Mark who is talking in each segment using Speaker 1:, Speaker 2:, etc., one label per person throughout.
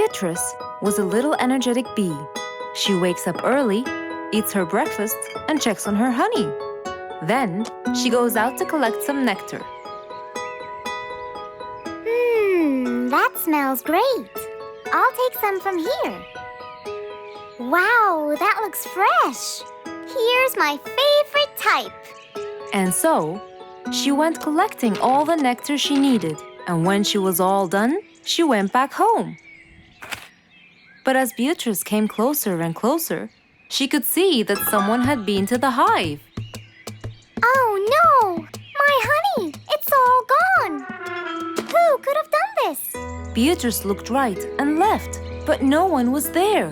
Speaker 1: Beatrice was a little energetic bee. She wakes up early, eats her breakfast, and checks on her honey. Then, she goes out to collect some nectar.
Speaker 2: That smells great. I'll take some from here. Wow, that looks fresh. Here's my favorite type.
Speaker 1: And so, she went collecting all the nectar she needed, and when she was all done, she went back home. But as Beatrice came closer and closer, she could see that someone had been to the hive.
Speaker 2: Oh no! My honey! It's all gone! Who could have done this?
Speaker 1: Beatrice looked right and left, but no one was there.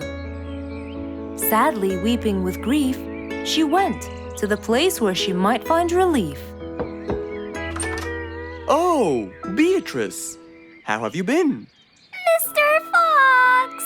Speaker 1: Sadly weeping with grief, she went to the place where she might find relief.
Speaker 3: Oh, Beatrice! How have you been?
Speaker 2: Mr. Fox!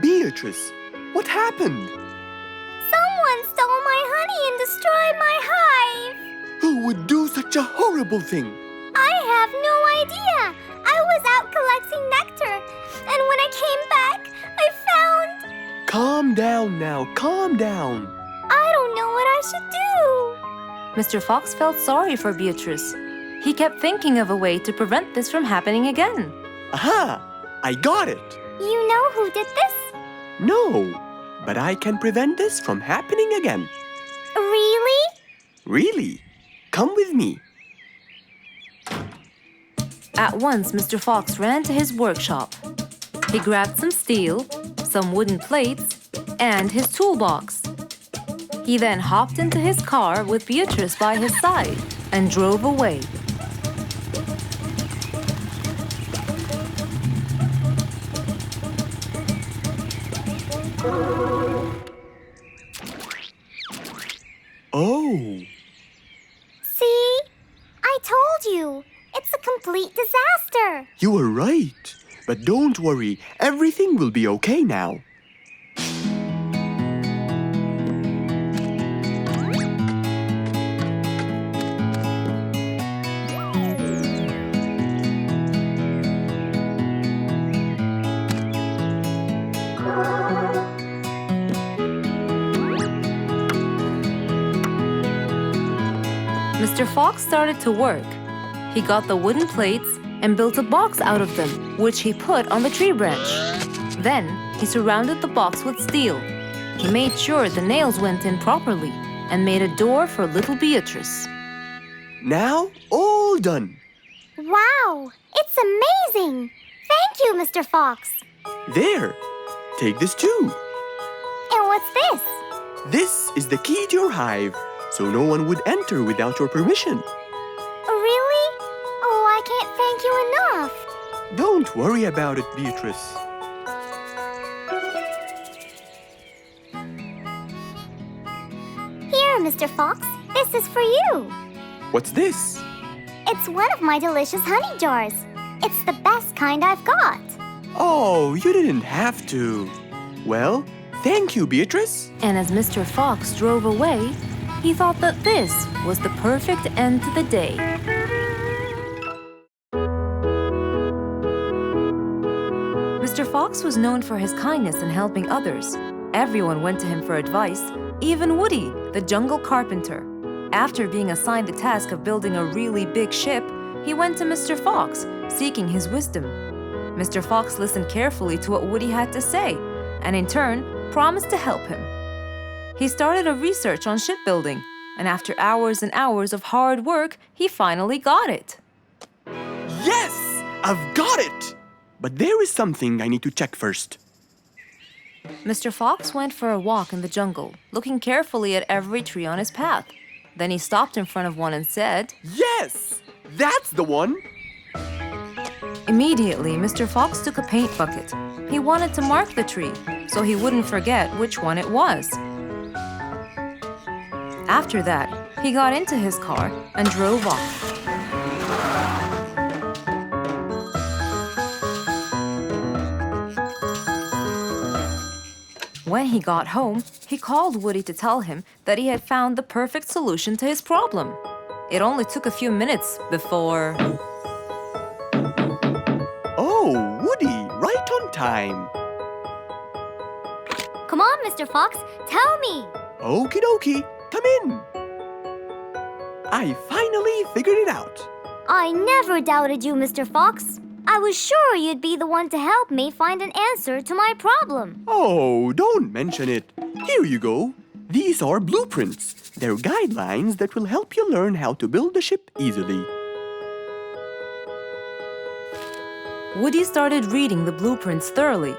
Speaker 3: Beatrice, what happened?
Speaker 2: Someone stole my honey and destroyed my hive!
Speaker 3: Who would do such a horrible thing?
Speaker 2: I have no idea! I was out collecting nectar, and when I came back, I found...
Speaker 3: Calm down now, calm down.
Speaker 2: I don't know what I should do.
Speaker 1: Mr. Fox felt sorry for Beatrice. He kept thinking of a way to prevent this from happening again.
Speaker 3: Aha! I got it!
Speaker 2: You know who did this?
Speaker 3: No, but I can prevent this from happening again.
Speaker 2: Really?
Speaker 3: Really? Come with me.
Speaker 1: At once, Mr. Fox ran to his workshop. He grabbed some steel, some wooden plates, and his toolbox. He then hopped into his car with Beatrice by his side and drove away.
Speaker 3: Oh,
Speaker 2: See? I told you. It's a complete disaster.
Speaker 3: you were right. But don't worry, everything will be okay now.
Speaker 1: Mr. Fox started to work. He got the wooden plates and built a box out of them, which he put on the tree branch. Then, he surrounded the box with steel. He made sure the nails went in properly and made a door for little Beatrice.
Speaker 3: Now, all done.
Speaker 2: Wow! It's amazing! Thank you, Mr. Fox.
Speaker 3: There, take this too.
Speaker 2: And what's this?
Speaker 3: This is the key to your hive, so no one would enter without your permission.
Speaker 2: Really? Oh, I can't thank you enough.
Speaker 3: Don't worry about it, Beatrice.
Speaker 2: Here, Mr. Fox. This is for you.
Speaker 3: What's this?
Speaker 2: It's one of my delicious honey jars. It's the best kind I've got.
Speaker 3: Oh, you didn't have to. Well, thank you, Beatrice.
Speaker 1: And as Mr. Fox drove away, he thought that this was the perfect end to the day. Mr. Fox was known for his kindness in helping others. Everyone went to him for advice, even Woody, the jungle carpenter. After being assigned the task of building a really big ship, he went to Mr. Fox, seeking his wisdom. Mr. Fox listened carefully to what Woody had to say, and in turn, promised to help him. He started a research on shipbuilding, and after hours and hours of hard work, he finally got it.
Speaker 3: Yes, I've got it. But there is something I need to check first.
Speaker 1: Mr. Fox went for a walk in the jungle, looking carefully at every tree on his path. Then he stopped in front of one and said,
Speaker 3: Yes, that's the one.
Speaker 1: Immediately, Mr. Fox took a paint bucket. He wanted to mark the tree, so he wouldn't forget which one it was. After that, he got into his car and drove off. When he got home, he called Woody to tell him that he had found the perfect solution to his problem. It only took a few minutes before...
Speaker 3: Oh, Woody, right right on time.
Speaker 2: Come on, Mr. Fox, tell me.
Speaker 3: Okie dokie, come in. I finally figured it out.
Speaker 2: I never doubted you, Mr. Fox. I was sure you'd be the one to help me find an answer to my problem.
Speaker 3: Oh, don't mention it. Here you go. These are blueprints. They're guidelines that will help you learn how to build a ship easily.
Speaker 1: Woody started reading the blueprints thoroughly.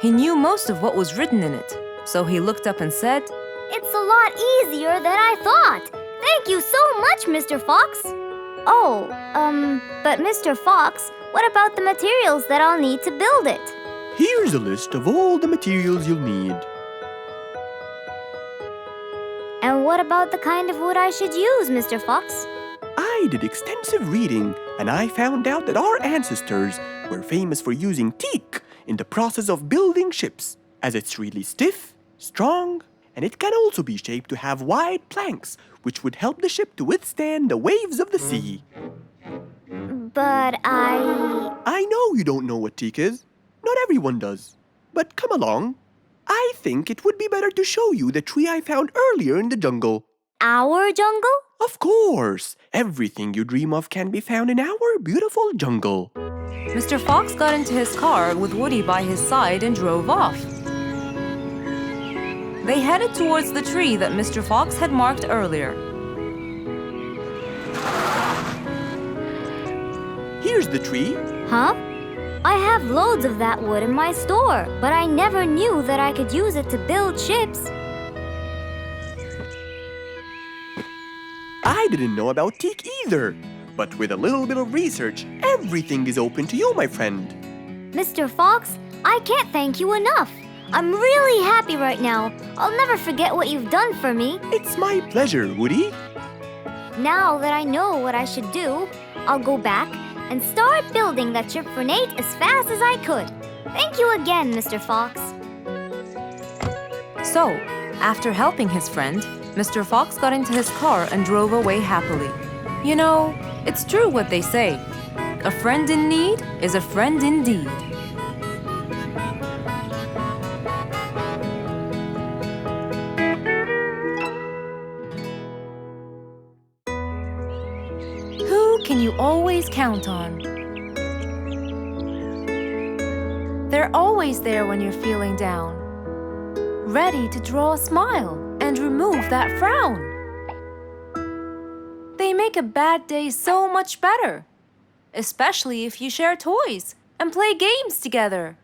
Speaker 1: He knew most of what was written in it, so he looked up and said,
Speaker 2: It's a lot easier than I thought. Thank you so much, Mr. Fox. Oh, but Mr. Fox, what about the materials that I'll need to build it?
Speaker 3: Here's a list of all the materials you'll need.
Speaker 2: And what about the kind of wood I should use, Mr. Fox?
Speaker 3: I did extensive reading, and I found out that our ancestors were famous for using teak in the process of building ships, as it's really stiff, strong, and it can also be shaped to have wide planks, which would help the ship to withstand the waves of the sea.
Speaker 2: But
Speaker 3: I know you don't know what teak is. Not everyone does. But come along. I think it would be better to show you the tree I found earlier in the jungle.
Speaker 2: Our jungle?
Speaker 3: Of course! Everything you dream of can be found in our beautiful jungle.
Speaker 1: Mr. Fox got into his car with Woody by his side and drove off. They headed towards the tree that Mr. Fox had marked earlier.
Speaker 3: Here's the tree.
Speaker 2: Huh? I have loads of that wood in my store, but I never knew that I could use it to build ships.
Speaker 3: I didn't know about teak either. But with a little bit of research, everything is open to you, my friend.
Speaker 2: Mr. Fox, I can't thank you enough. I'm really happy right now. I'll never forget what you've done for me.
Speaker 3: It's my pleasure, Woody.
Speaker 2: Now that I know what I should do, I'll go back and start building that ship for Nate as fast as I could. Thank you again, Mr. Fox.
Speaker 1: So, after helping his friend, Mr. Fox got into his car and drove away happily. You know, it's true what they say. A friend in need is a friend indeed. Who can you always count on? They're always there when you're feeling down, ready to draw a smile and remove that frown. They make a bad day so much better, especially if you share toys and play games together.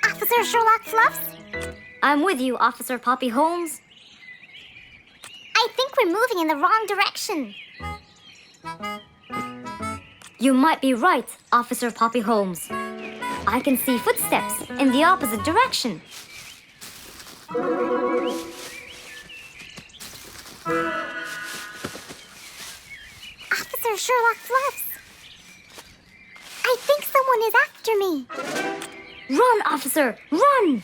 Speaker 2: Officer Sherlock Fluffs? I'm with you, Officer Poppy Holmes. I think we're moving in the wrong direction. You might be right, Officer Poppy Holmes. I can see footsteps in the opposite direction. Officer Sherlock Fluffs. I think someone is after me. Run, officer! Run!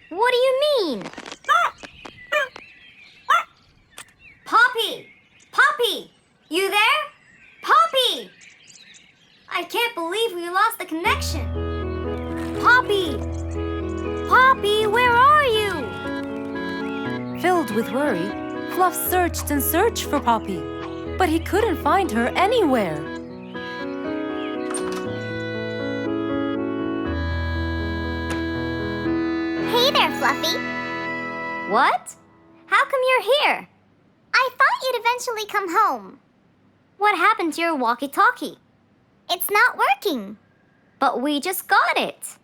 Speaker 2: What do you mean? Poppy! Poppy! You there? Poppy! I can't believe we lost the connection. Poppy! Poppy, where are you?
Speaker 1: Filled with worry, Fluff searched and searched for Poppy, but he couldn't find her anywhere.
Speaker 2: Hey there, Fluffy. What? How come you're here? I thought you'd eventually come home. What happened to your walkie-talkie? It's not working. But we just got it.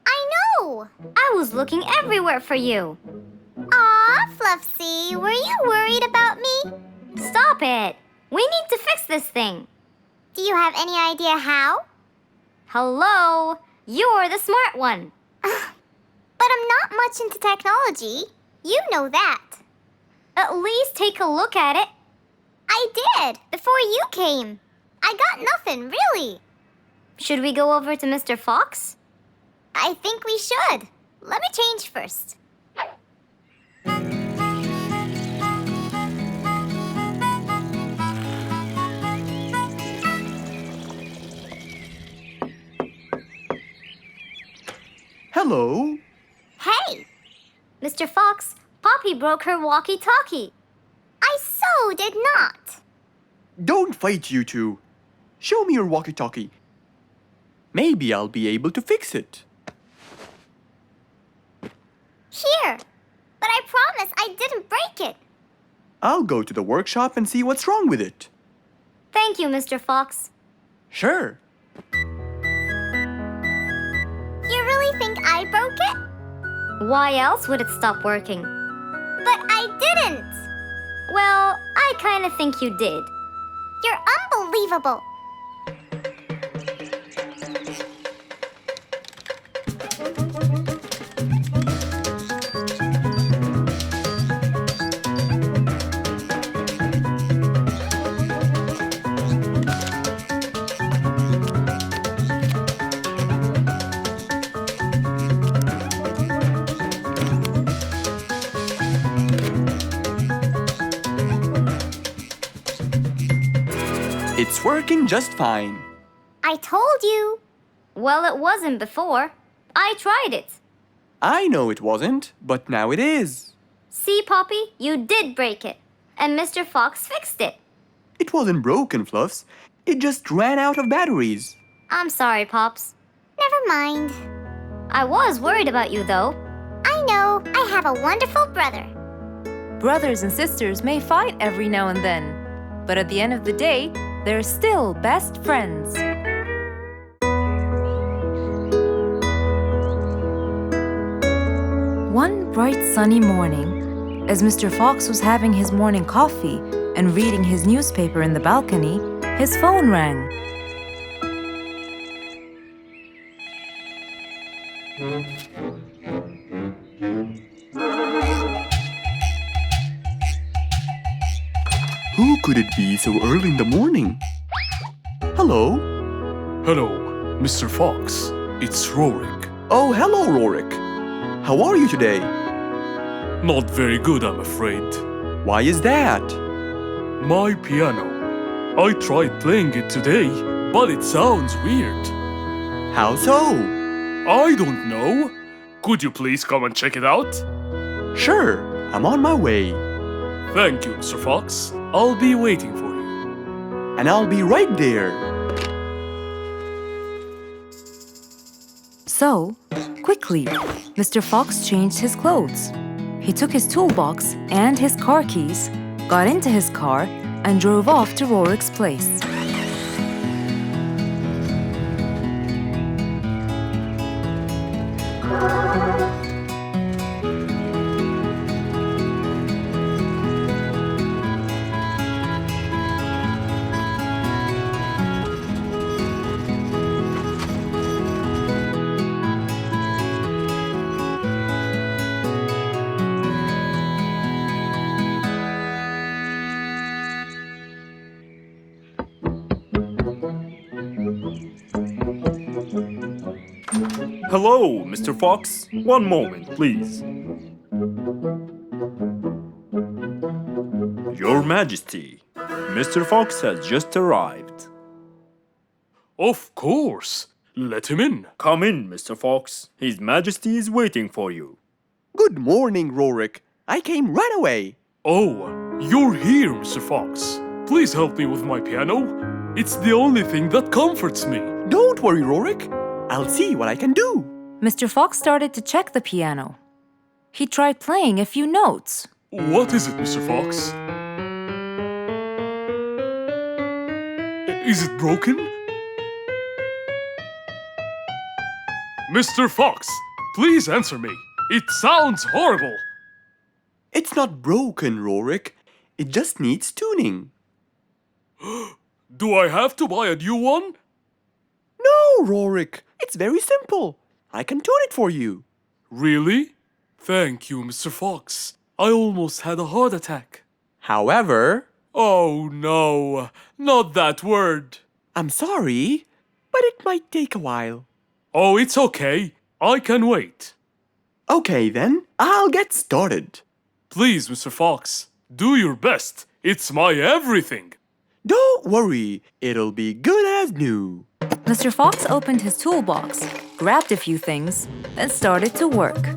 Speaker 2: I know! I was looking everywhere for you. Aw, Fluffsy, were you worried about me? Stop it! We need to fix this thing. Do you have any idea how? Hello? You're the smart one. But I'm not much into technology. You know that. At least take a look at it. I did, before you came. I got nothing, really. Should we go over to Mr. Fox? I think we should. Let me change first.
Speaker 3: Hello.
Speaker 2: Hey! Mr. Fox, Poppy broke her walkie-talkie. I so did not.
Speaker 3: Don't fight, you two. Show me your walkie-talkie. Maybe I'll be able to fix it.
Speaker 2: Here. But I promise I didn't break it.
Speaker 3: I'll go to the workshop and see what's wrong with it.
Speaker 2: Thank you, Mr. Fox.
Speaker 3: Sure.
Speaker 2: You really think I broke it? Why else would it stop working? But I didn't. Well, I kind of think you did. You're unbelievable.
Speaker 3: It's working just fine.
Speaker 2: I told you. Well, it wasn't before. I tried it.
Speaker 3: I know it wasn't, but now it is.
Speaker 2: See, Poppy, you did break it. And Mr. Fox fixed it.
Speaker 3: It wasn't broken, Fluffs. It just ran out of batteries.
Speaker 2: I'm sorry, Pops. Never mind. I was worried about you, though. I know. I have a wonderful brother.
Speaker 1: Brothers and sisters may fight every now and then, but at the end of the day, they're still best friends. One bright sunny morning, as Mr. Fox was having his morning coffee and reading his newspaper in the balcony, his phone rang.
Speaker 3: Who could it be so early in the morning? Hello?
Speaker 4: Hello, Mr. Fox. It's Rorik.
Speaker 3: Oh, hello, Rorik. How are you today?
Speaker 4: Not very good, I'm afraid.
Speaker 3: Why is that?
Speaker 4: My piano. I tried playing it today, but it sounds weird.
Speaker 3: How so?
Speaker 4: I don't know. Could you please come and check it out?
Speaker 3: Sure, I'm on my way.
Speaker 4: Thank you, Mr. Fox. I'll be waiting for you.
Speaker 3: And I'll be right there.
Speaker 1: So, quickly, Mr. Fox changed his clothes. He took his toolbox and his car keys, got into his car, and drove off to Rorik's place.
Speaker 5: Hello, Mr. Fox. One moment, please. Your Majesty, Mr. Fox has just arrived.
Speaker 4: Of course. Let him in.
Speaker 5: Come in, Mr. Fox. His Majesty is waiting for you.
Speaker 3: Good morning, Rorik. I came right away.
Speaker 4: Oh, you're here, Mr. Fox. Please help me with my piano. It's the only thing that comforts me.
Speaker 3: Don't worry, Rorik. I'll see what I can do.
Speaker 1: Mr. Fox started to check the piano. He tried playing a few notes.
Speaker 4: What is it, Mr. Fox? Is it broken? Mr. Fox, please answer me. It sounds horrible.
Speaker 3: It's not broken, Rorik. It just needs tuning.
Speaker 4: Do I have to buy a new one?
Speaker 3: No, Rorik. It's very simple. I can tune it for you.
Speaker 4: Really? Thank you, Mr. Fox. I almost had a heart attack.
Speaker 3: However,
Speaker 4: Oh no, not that word.
Speaker 3: I'm sorry, but it might take a while.
Speaker 4: Oh, it's okay. I can wait.
Speaker 3: Okay then, I'll get started.
Speaker 4: Please, Mr. Fox, do your best. It's my everything.
Speaker 3: Don't worry, it'll be good as new.
Speaker 1: Mr. Fox opened his toolbox, grabbed a few things, then started to work.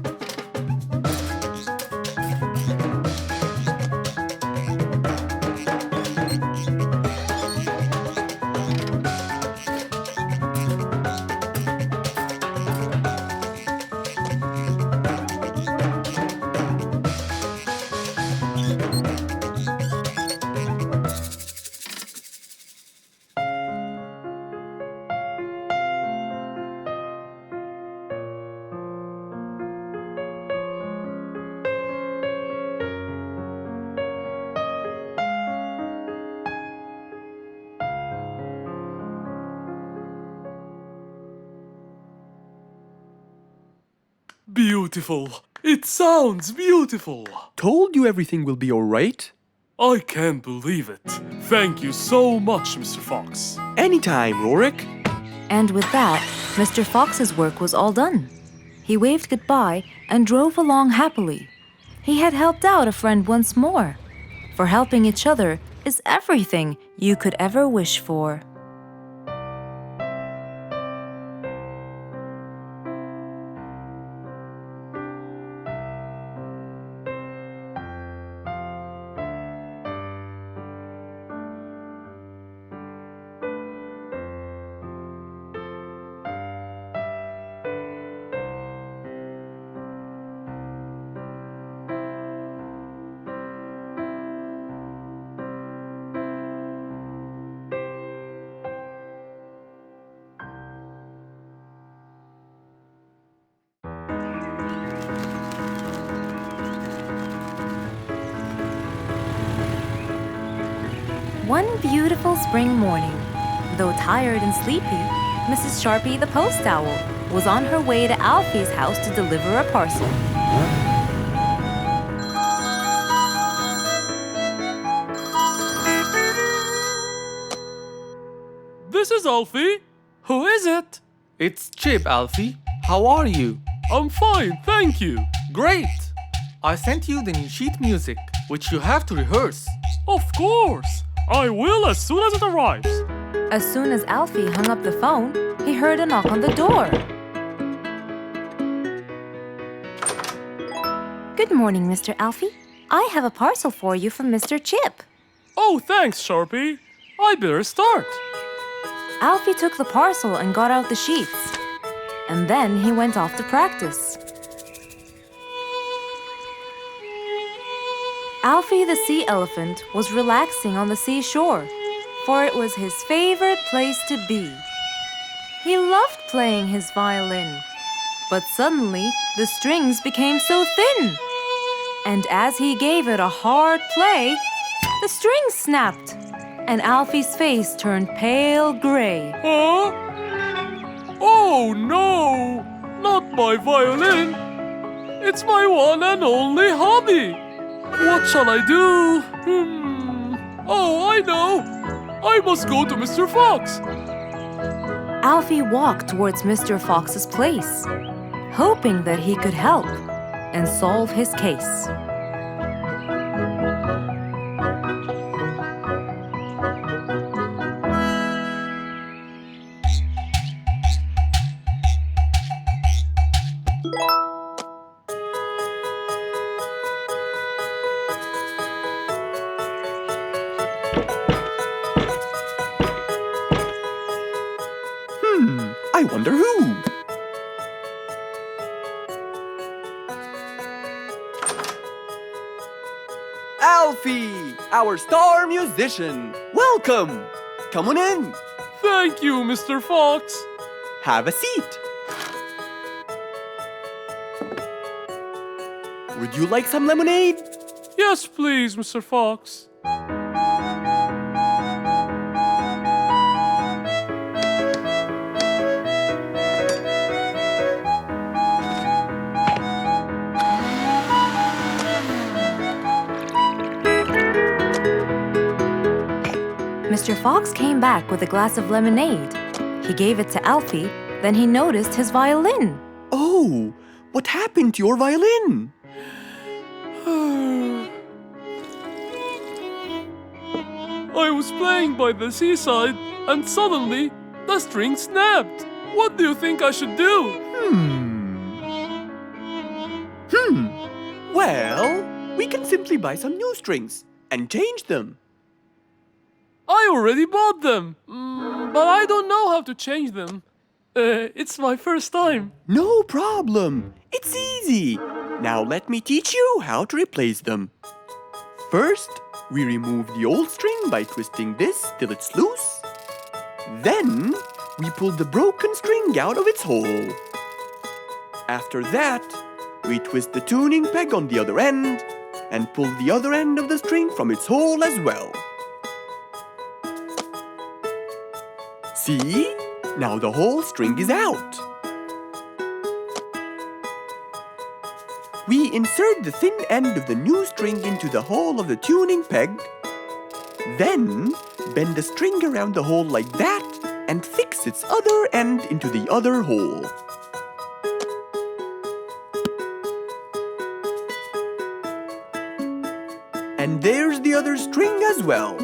Speaker 4: Beautiful. It sounds beautiful.
Speaker 3: Told you everything will be alright.
Speaker 4: I can't believe it. Thank you so much, Mr. Fox.
Speaker 3: Anytime, Rorik.
Speaker 1: And with that, Mr. Fox's work was all done. He waved goodbye and drove along happily. He had helped out a friend once more. For helping each other is everything you could ever wish for. One beautiful spring morning, though tired and sleepy, Mrs. Sharpie the post owl was on her way to Alfie's house to deliver a parcel.
Speaker 4: This is Alfie. Who is it?
Speaker 6: It's Chip, Alfie. How are you?
Speaker 4: I'm fine, thank you.
Speaker 6: Great! I sent you the new sheet music, which you have to rehearse.
Speaker 4: Of course. I will as soon as it arrives.
Speaker 1: As soon as Alfie hung up the phone, he heard a knock on the door. Good morning, Mr. Alfie. I have a parcel for you from Mr. Chip.
Speaker 4: Oh, thanks, Sharpie. I better start.
Speaker 1: Alfie took the parcel and got out the sheets. And then he went off to practice. Alfie the sea elephant was relaxing on the seashore, for it was his favorite place to be. He loved playing his violin, but suddenly the strings became so thin. And as he gave it a hard play, the strings snapped, and Alfie's face turned pale gray.
Speaker 4: Huh? Oh no! Not my violin! It's my one and only hobby! What shall I do? Oh, I know! I must go to Mr. Fox!
Speaker 1: Alfie walked towards Mr. Fox's place, hoping that he could help and solve his case.
Speaker 3: I wonder who? Alfie, our star musician. Welcome. Come on in.
Speaker 4: Thank you, Mr. Fox.
Speaker 3: Have a seat. Would you like some lemonade?
Speaker 4: Yes, please, Mr. Fox.
Speaker 1: Mr. Fox came back with a glass of lemonade. He gave it to Alfie, then he noticed his violin.
Speaker 3: Oh, what happened to your violin?
Speaker 4: I was playing by the seaside and suddenly the string snapped. What do you think I should do?
Speaker 3: Well, we can simply buy some new strings and change them.
Speaker 4: I already bought them, but I don't know how to change them. It's my first time.
Speaker 3: No problem. It's easy. Now let me teach you how to replace them. First, we remove the old string by twisting this till it's loose. Then, we pull the broken string out of its hole. After that, we twist the tuning peg on the other end and pull the other end of the string from its hole as well. See? Now the whole string is out. We insert the thin end of the new string into the hole of the tuning peg. Then, bend the string around the hole like that and fix its other end into the other hole. And there's the other string as well.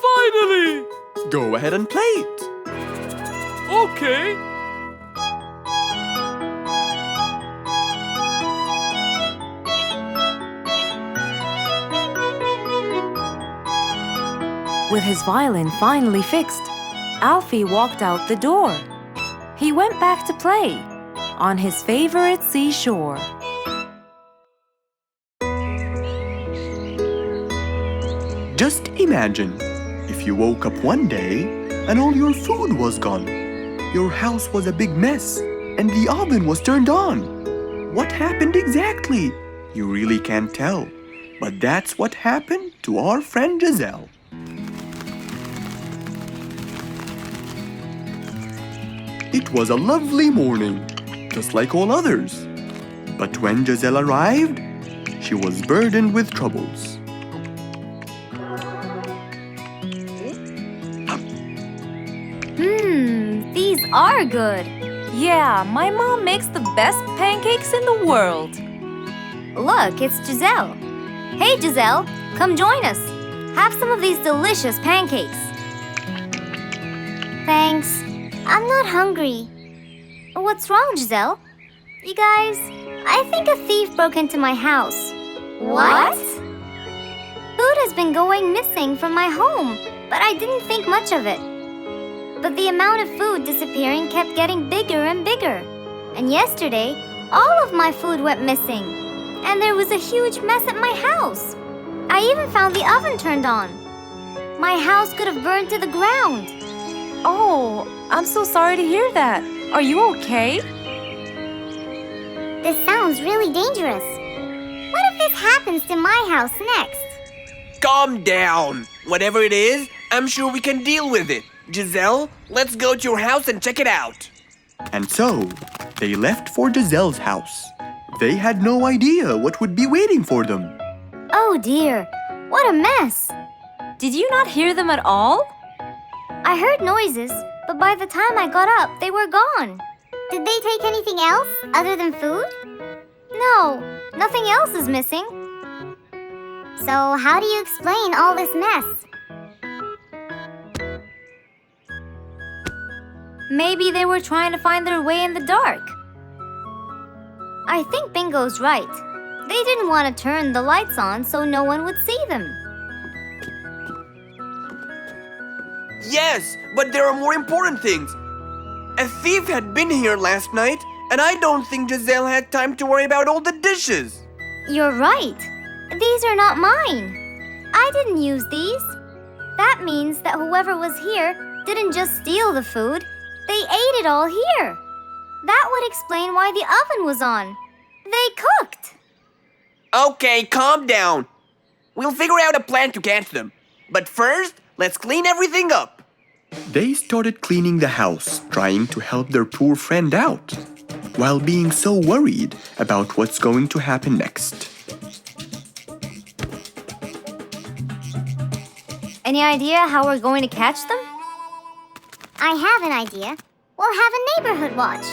Speaker 4: Finally!
Speaker 3: Go ahead and play it.
Speaker 4: Okay.
Speaker 1: With his violin finally fixed, Alfie walked out the door. He went back to play on his favorite seashore.
Speaker 3: Just imagine if you woke up one day and all your food was gone. Your house was a big mess and the oven was turned on. What happened exactly? You really can't tell. But that's what happened to our friend Giselle. It was a lovely morning, just like all others. But when Giselle arrived, she was burdened with troubles.
Speaker 2: These are good.
Speaker 1: Yeah, my mom makes the best pancakes in the world.
Speaker 2: Look, it's Giselle. Hey, Giselle, come join us. Have some of these delicious pancakes. Thanks. I'm not hungry. What's wrong, Giselle? You guys, I think a thief broke into my house. What? Food has been going missing from my home, but I didn't think much of it. But the amount of food disappearing kept getting bigger and bigger. And yesterday, all of my food went missing. And there was a huge mess at my house. I even found the oven turned on. My house could have burned to the ground.
Speaker 1: Oh, I'm so sorry to hear that. Are you okay?
Speaker 2: This sounds really dangerous. What if this happens to my house next?
Speaker 3: Calm down. Whatever it is, I'm sure we can deal with it. Giselle, let's go to your house and check it out. And so, they left for Giselle's house. They had no idea what would be waiting for them.
Speaker 2: Oh dear, what a mess.
Speaker 1: Did you not hear them at all?
Speaker 2: I heard noises, but by the time I got up, they were gone. Did they take anything else other than food? No, nothing else is missing. So how do you explain all this mess? Maybe they were trying to find their way in the dark. I think Bingo's right. They didn't want to turn the lights on so no one would see them.
Speaker 3: Yes, but there are more important things. A thief had been here last night, and I don't think Giselle had time to worry about all the dishes.
Speaker 2: You're right. These are not mine. I didn't use these. That means that whoever was here didn't just steal the food. They ate it all here. That would explain why the oven was on. They cooked.
Speaker 3: Okay, calm down. We'll figure out a plan to catch them. But first, let's clean everything up. They started cleaning the house, trying to help their poor friend out, while being so worried about what's going to happen next.
Speaker 2: Any idea how we're going to catch them? I have an idea. We'll have a neighborhood watch.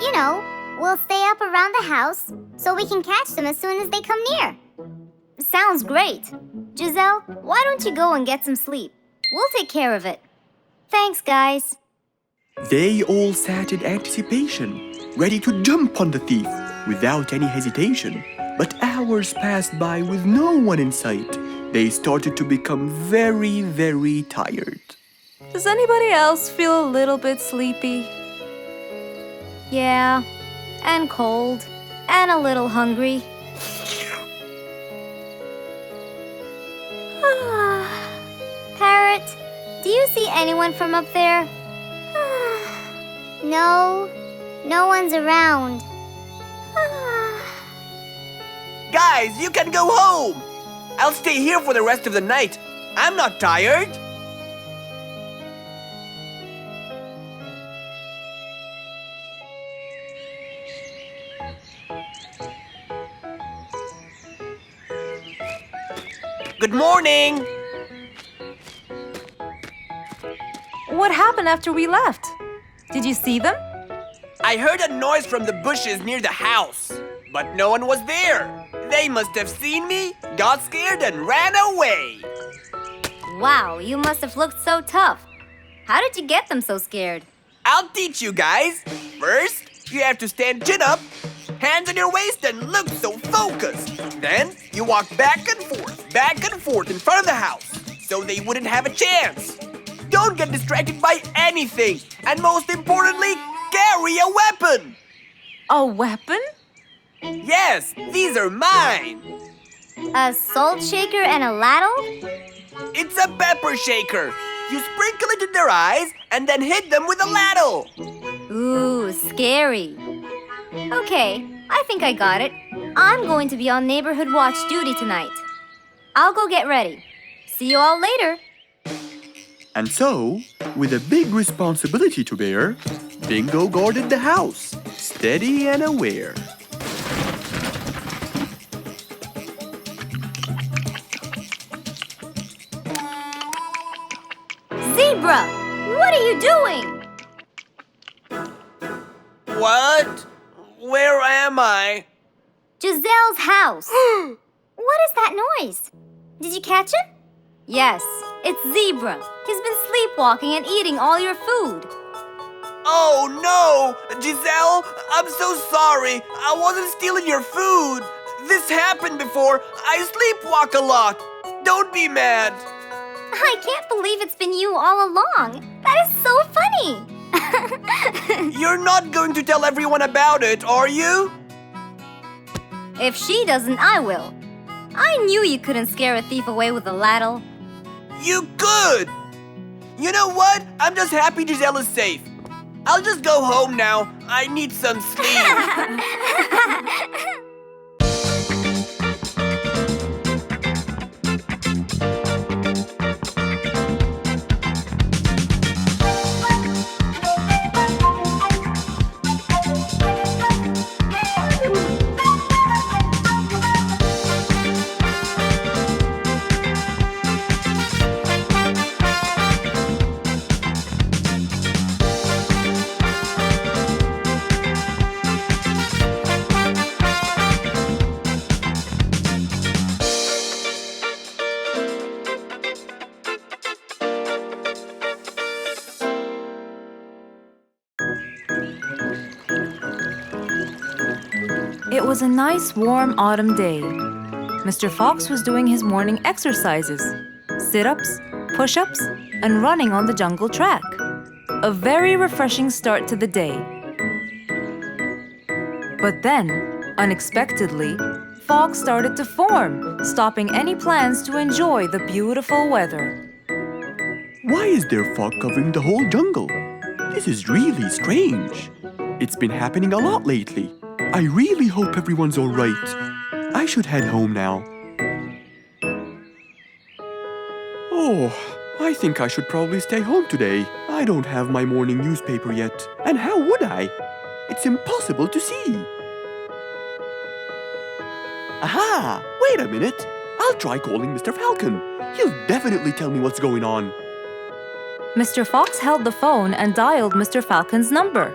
Speaker 2: You know, we'll stay up around the house so we can catch them as soon as they come near. Sounds great. Giselle, why don't you go and get some sleep? We'll take care of it. Thanks, guys.
Speaker 3: They all sat in anticipation, ready to jump on the thief without any hesitation. But hours passed by with no one in sight. They started to become very, very tired.
Speaker 1: Does anybody else feel a little bit sleepy?
Speaker 2: Yeah, and cold, and a little hungry. Parrot, do you see anyone from up there? No, no one's around.
Speaker 3: Guys, you can go home! I'll stay here for the rest of the night. I'm not tired. Good morning!
Speaker 1: What happened after we left? Did you see them?
Speaker 3: I heard a noise from the bushes near the house, but no one was there. They must have seen me, got scared, and ran away.
Speaker 2: Wow, you must have looked so tough. How did you get them so scared?
Speaker 3: I'll teach you guys. First, you have to stand chin up, hands on your waist, and look so focused. Then, you walk back and forth in front of the house, so they wouldn't have a chance. Don't get distracted by anything, and most importantly, carry a weapon.
Speaker 1: A weapon?
Speaker 3: Yes, these are mine.
Speaker 2: A salt shaker and a ladle?
Speaker 3: It's a pepper shaker. You sprinkle it in their eyes and then hit them with a ladle.
Speaker 2: Ooh, scary. Okay, I think I got it. I'm going to be on neighborhood watch duty tonight. I'll go get ready. See you all later.
Speaker 3: And so, with a big responsibility to bear, Bingo guarded the house, steady and aware.
Speaker 2: Zebra, what are you doing?
Speaker 3: What? Where am I?
Speaker 2: Giselle's house. What is that noise? Did you catch him? Yes, it's Zebra. He's been sleepwalking and eating all your food.
Speaker 3: Oh no! Giselle, I'm so sorry. I wasn't stealing your food. This happened before. I sleepwalk a lot. Don't be mad.
Speaker 2: I can't believe it's been you all along. That is so funny.
Speaker 3: You're not going to tell everyone about it, are you?
Speaker 2: If she doesn't, I will. I knew you couldn't scare a thief away with a ladle.
Speaker 3: You could! You know what? I'm just happy Giselle is safe. I'll just go home now. I need some sleep.
Speaker 1: It was a nice warm autumn day. Mr. Fox was doing his morning exercises, sit-ups, push-ups, and running on the jungle track. A very refreshing start to the day. But then, unexpectedly, fog started to form, stopping any plans to enjoy the beautiful weather.
Speaker 3: Why is there fog covering the whole jungle? This is really strange. It's been happening a lot lately. I really hope everyone's all right. I should head home now. Oh, I think I should probably stay home today. I don't have my morning newspaper yet. And how would I? It's impossible to see. Aha! Wait a minute. I'll try calling Mr. Falcon. He'll definitely tell me what's going on.
Speaker 1: Mr. Fox held the phone and dialed Mr. Falcon's number.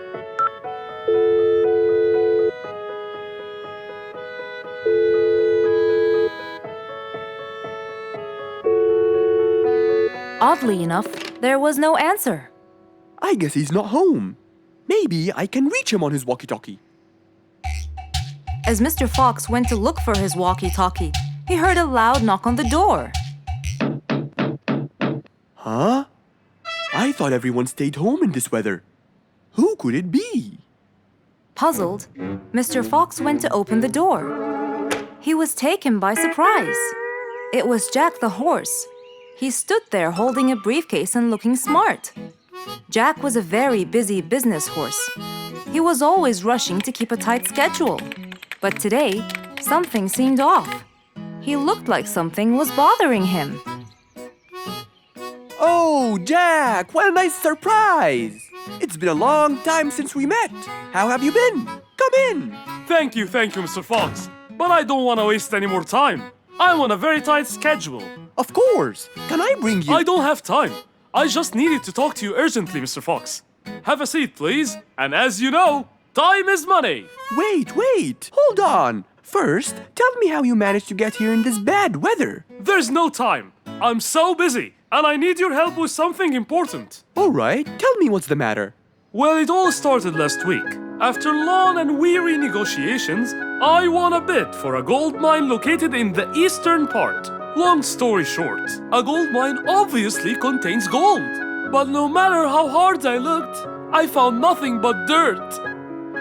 Speaker 1: Oddly enough, there was no answer.
Speaker 3: I guess he's not home. Maybe I can reach him on his walkie-talkie.
Speaker 1: As Mr. Fox went to look for his walkie-talkie, he heard a loud knock on the door.
Speaker 3: Huh? I thought everyone stayed home in this weather. Who could it be?
Speaker 1: Puzzled, Mr. Fox went to open the door. He was taken by surprise. It was Jack the horse. He stood there holding a briefcase and looking smart. Jack was a very busy business horse. He was always rushing to keep a tight schedule. But today, something seemed off. He looked like something was bothering him.
Speaker 3: Oh, Jack, what a nice surprise! It's been a long time since we met. How have you been? Come in.
Speaker 4: Thank you, Mr. Fox. But I don't want to waste any more time. I'm on a very tight schedule.
Speaker 3: Of course. Can I bring you...
Speaker 4: I don't have time. I just needed to talk to you urgently, Mr. Fox. Have a seat, please. And as you know, time is money.
Speaker 3: Wait. Hold on. First, tell me how you managed to get here in this bad weather.
Speaker 4: There's no time. I'm so busy, and I need your help with something important.
Speaker 3: All right, tell me what's the matter.
Speaker 4: Well, it all started last week. After long and weary negotiations, I won a bid for a gold mine located in the eastern part. Long story short, a gold mine obviously contains gold. But no matter how hard I looked, I found nothing but dirt.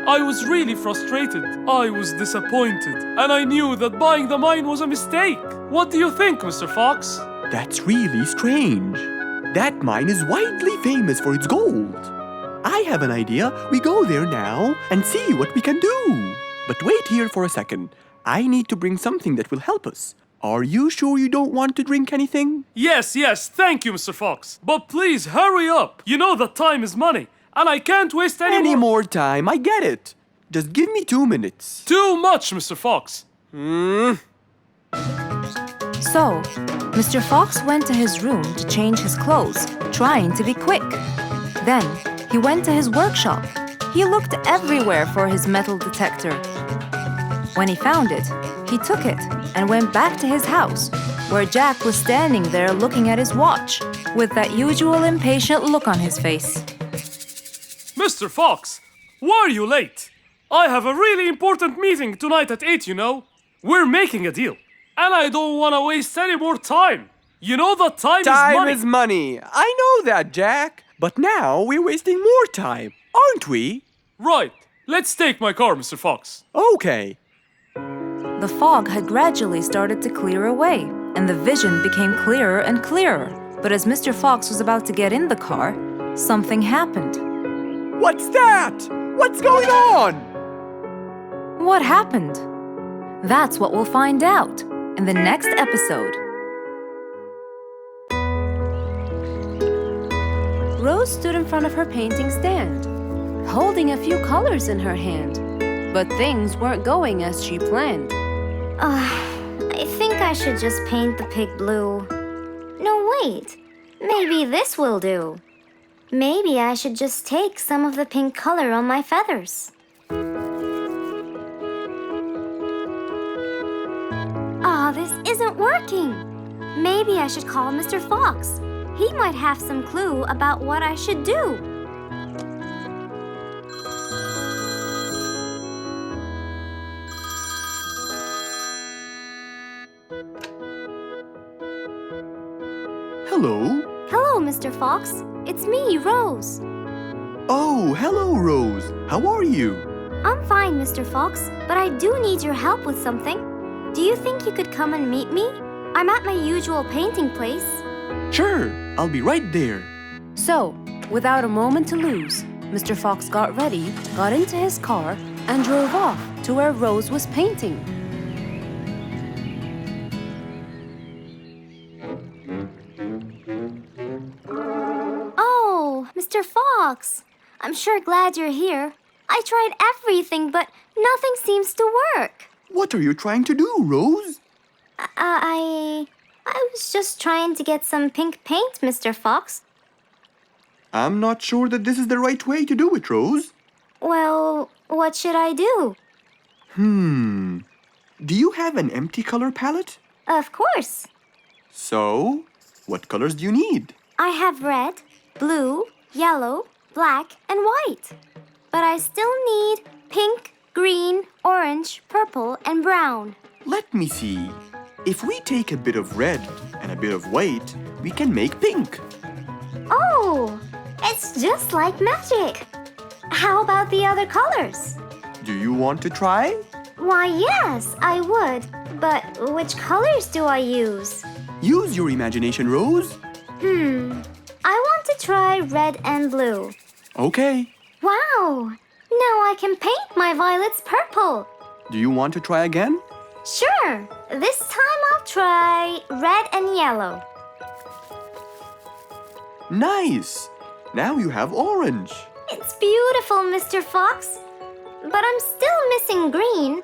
Speaker 4: I was really frustrated. I was disappointed. And I knew that buying the mine was a mistake. What do you think, Mr. Fox?
Speaker 3: That's really strange. That mine is widely famous for its gold. I have an idea. We go there now and see what we can do. But wait here for a second. I need to bring something that will help us. Are you sure you don't want to drink anything?
Speaker 4: Yes, thank you, Mr. Fox. But please, hurry up. You know that time is money, and I can't waste any
Speaker 3: more time. I get it. Just give me 2 minutes.
Speaker 4: Too much, Mr. Fox.
Speaker 1: So, Mr. Fox went to his room to change his clothes, trying to be quick. Then, he went to his workshop. He looked everywhere for his metal detector. When he found it, he took it and went back to his house, where Jack was standing there looking at his watch, with that usual impatient look on his face.
Speaker 4: Mr. Fox, why are you late? I have a really important meeting tonight at 8, you know. We're making a deal, and I don't want to waste any more time. You know that time is money.
Speaker 3: Time is money. I know that, Jack. But now we're wasting more time, aren't we?
Speaker 4: Right. Let's take my car, Mr. Fox.
Speaker 3: Okay.
Speaker 1: The fog had gradually started to clear away, and the vision became clearer and clearer. But as Mr. Fox was about to get in the car, something happened.
Speaker 3: What's that? What's going on?
Speaker 1: What happened? That's what we'll find out in the next episode. Rose stood in front of her painting stand, holding a few colors in her hand. But things weren't going as she planned.
Speaker 2: I think I should just paint the pig blue. No, wait. Maybe this will do. Maybe I should just take some of the pink color on my feathers. This isn't working. Maybe I should call Mr. Fox. He might have some clue about what I should do.
Speaker 3: Hello?
Speaker 2: Hello, Mr. Fox. It's me, Rose.
Speaker 3: Oh, hello, Rose. How are you?
Speaker 2: I'm fine, Mr. Fox, but I do need your help with something. Do you think you could come and meet me? I'm at my usual painting place.
Speaker 3: Sure, I'll be right there.
Speaker 1: So, without a moment to lose, Mr. Fox got ready, got into his car, and drove off to where Rose was painting.
Speaker 2: Oh, Mr. Fox. I'm sure glad you're here. I tried everything, but nothing seems to work.
Speaker 3: What are you trying to do, Rose?
Speaker 2: I was just trying to get some pink paint, Mr. Fox.
Speaker 3: I'm not sure that this is the right way to do it, Rose.
Speaker 2: Well, what should I do?
Speaker 3: Do you have an empty color palette?
Speaker 2: Of course.
Speaker 3: So, what colors do you need?
Speaker 2: I have red, blue, yellow, black, and white. But I still need pink, green, orange, purple, and brown.
Speaker 3: Let me see. If we take a bit of red and a bit of white, we can make pink.
Speaker 2: Oh, it's just like magic. How about the other colors?
Speaker 3: Do you want to try?
Speaker 2: Why, yes, I would. But which colors do I use?
Speaker 3: Use your imagination, Rose.
Speaker 2: I want to try red and blue.
Speaker 3: Okay.
Speaker 2: Wow! Now I can paint my violets purple.
Speaker 3: Do you want to try again?
Speaker 2: Sure. This time I'll try red and yellow.
Speaker 3: Nice. Now you have orange.
Speaker 2: It's beautiful, Mr. Fox. But I'm still missing green.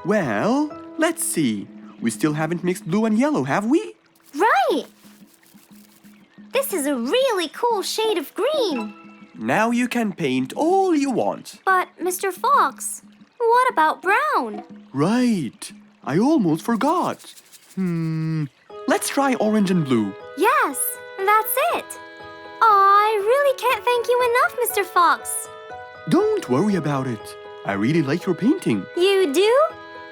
Speaker 3: Well, let's see. We still haven't mixed blue and yellow, have we?
Speaker 2: Right! This is a really cool shade of green.
Speaker 3: Now you can paint all you want.
Speaker 2: But, Mr. Fox, what about brown?
Speaker 3: Right. I almost forgot. Let's try orange and blue.
Speaker 2: Yes, that's it. Aw, I really can't thank you enough, Mr. Fox.
Speaker 3: Don't worry about it. I really like your painting.
Speaker 2: You do?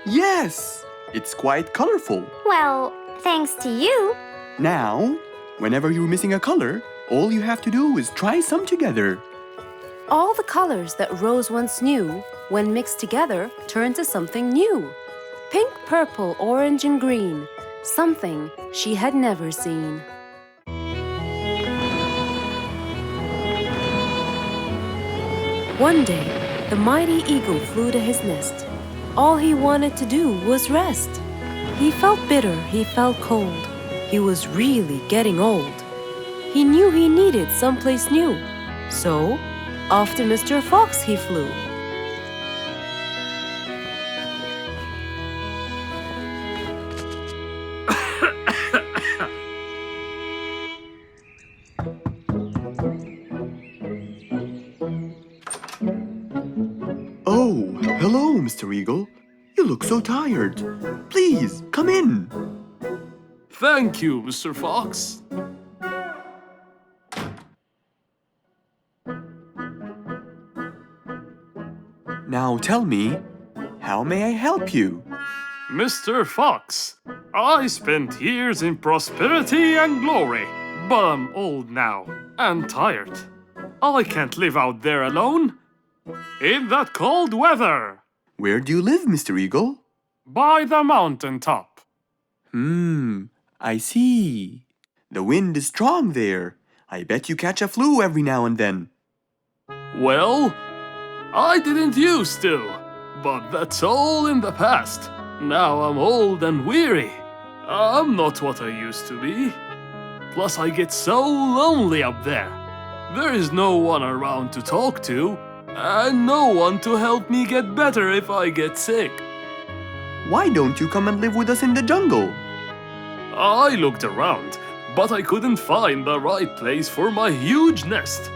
Speaker 3: Yes. It's quite colorful.
Speaker 2: Well, thanks to you.
Speaker 3: Now, whenever you're missing a color, all you have to do is try some together.
Speaker 1: All the colors that Rose once knew, when mixed together, turned to something new. Pink, purple, orange, and green. Something she had never seen. One day, the mighty eagle flew to his nest. All he wanted to do was rest. He felt bitter, he felt cold. He was really getting old. He knew he needed someplace new. So, off to Mr. Fox he flew.
Speaker 3: Oh, hello, Mr. Eagle. You look so tired. Please, come in.
Speaker 4: Thank you, Mr. Fox.
Speaker 3: Now tell me, how may I help you?
Speaker 4: Mr. Fox, I spent years in prosperity and glory, but I'm old now and tired. I can't live out there alone in that cold weather.
Speaker 3: Where do you live, Mr. Eagle?
Speaker 4: By the mountain top.
Speaker 3: I see. The wind is strong there. I bet you catch a flu every now and then.
Speaker 4: Well, I didn't used to, but that's all in the past. Now I'm old and weary. I'm not what I used to be. Plus I get so lonely up there. There is no one around to talk to, and no one to help me get better if I get sick.
Speaker 3: Why don't you come and live with us in the jungle?
Speaker 4: I looked around, but I couldn't find the right place for my huge nest.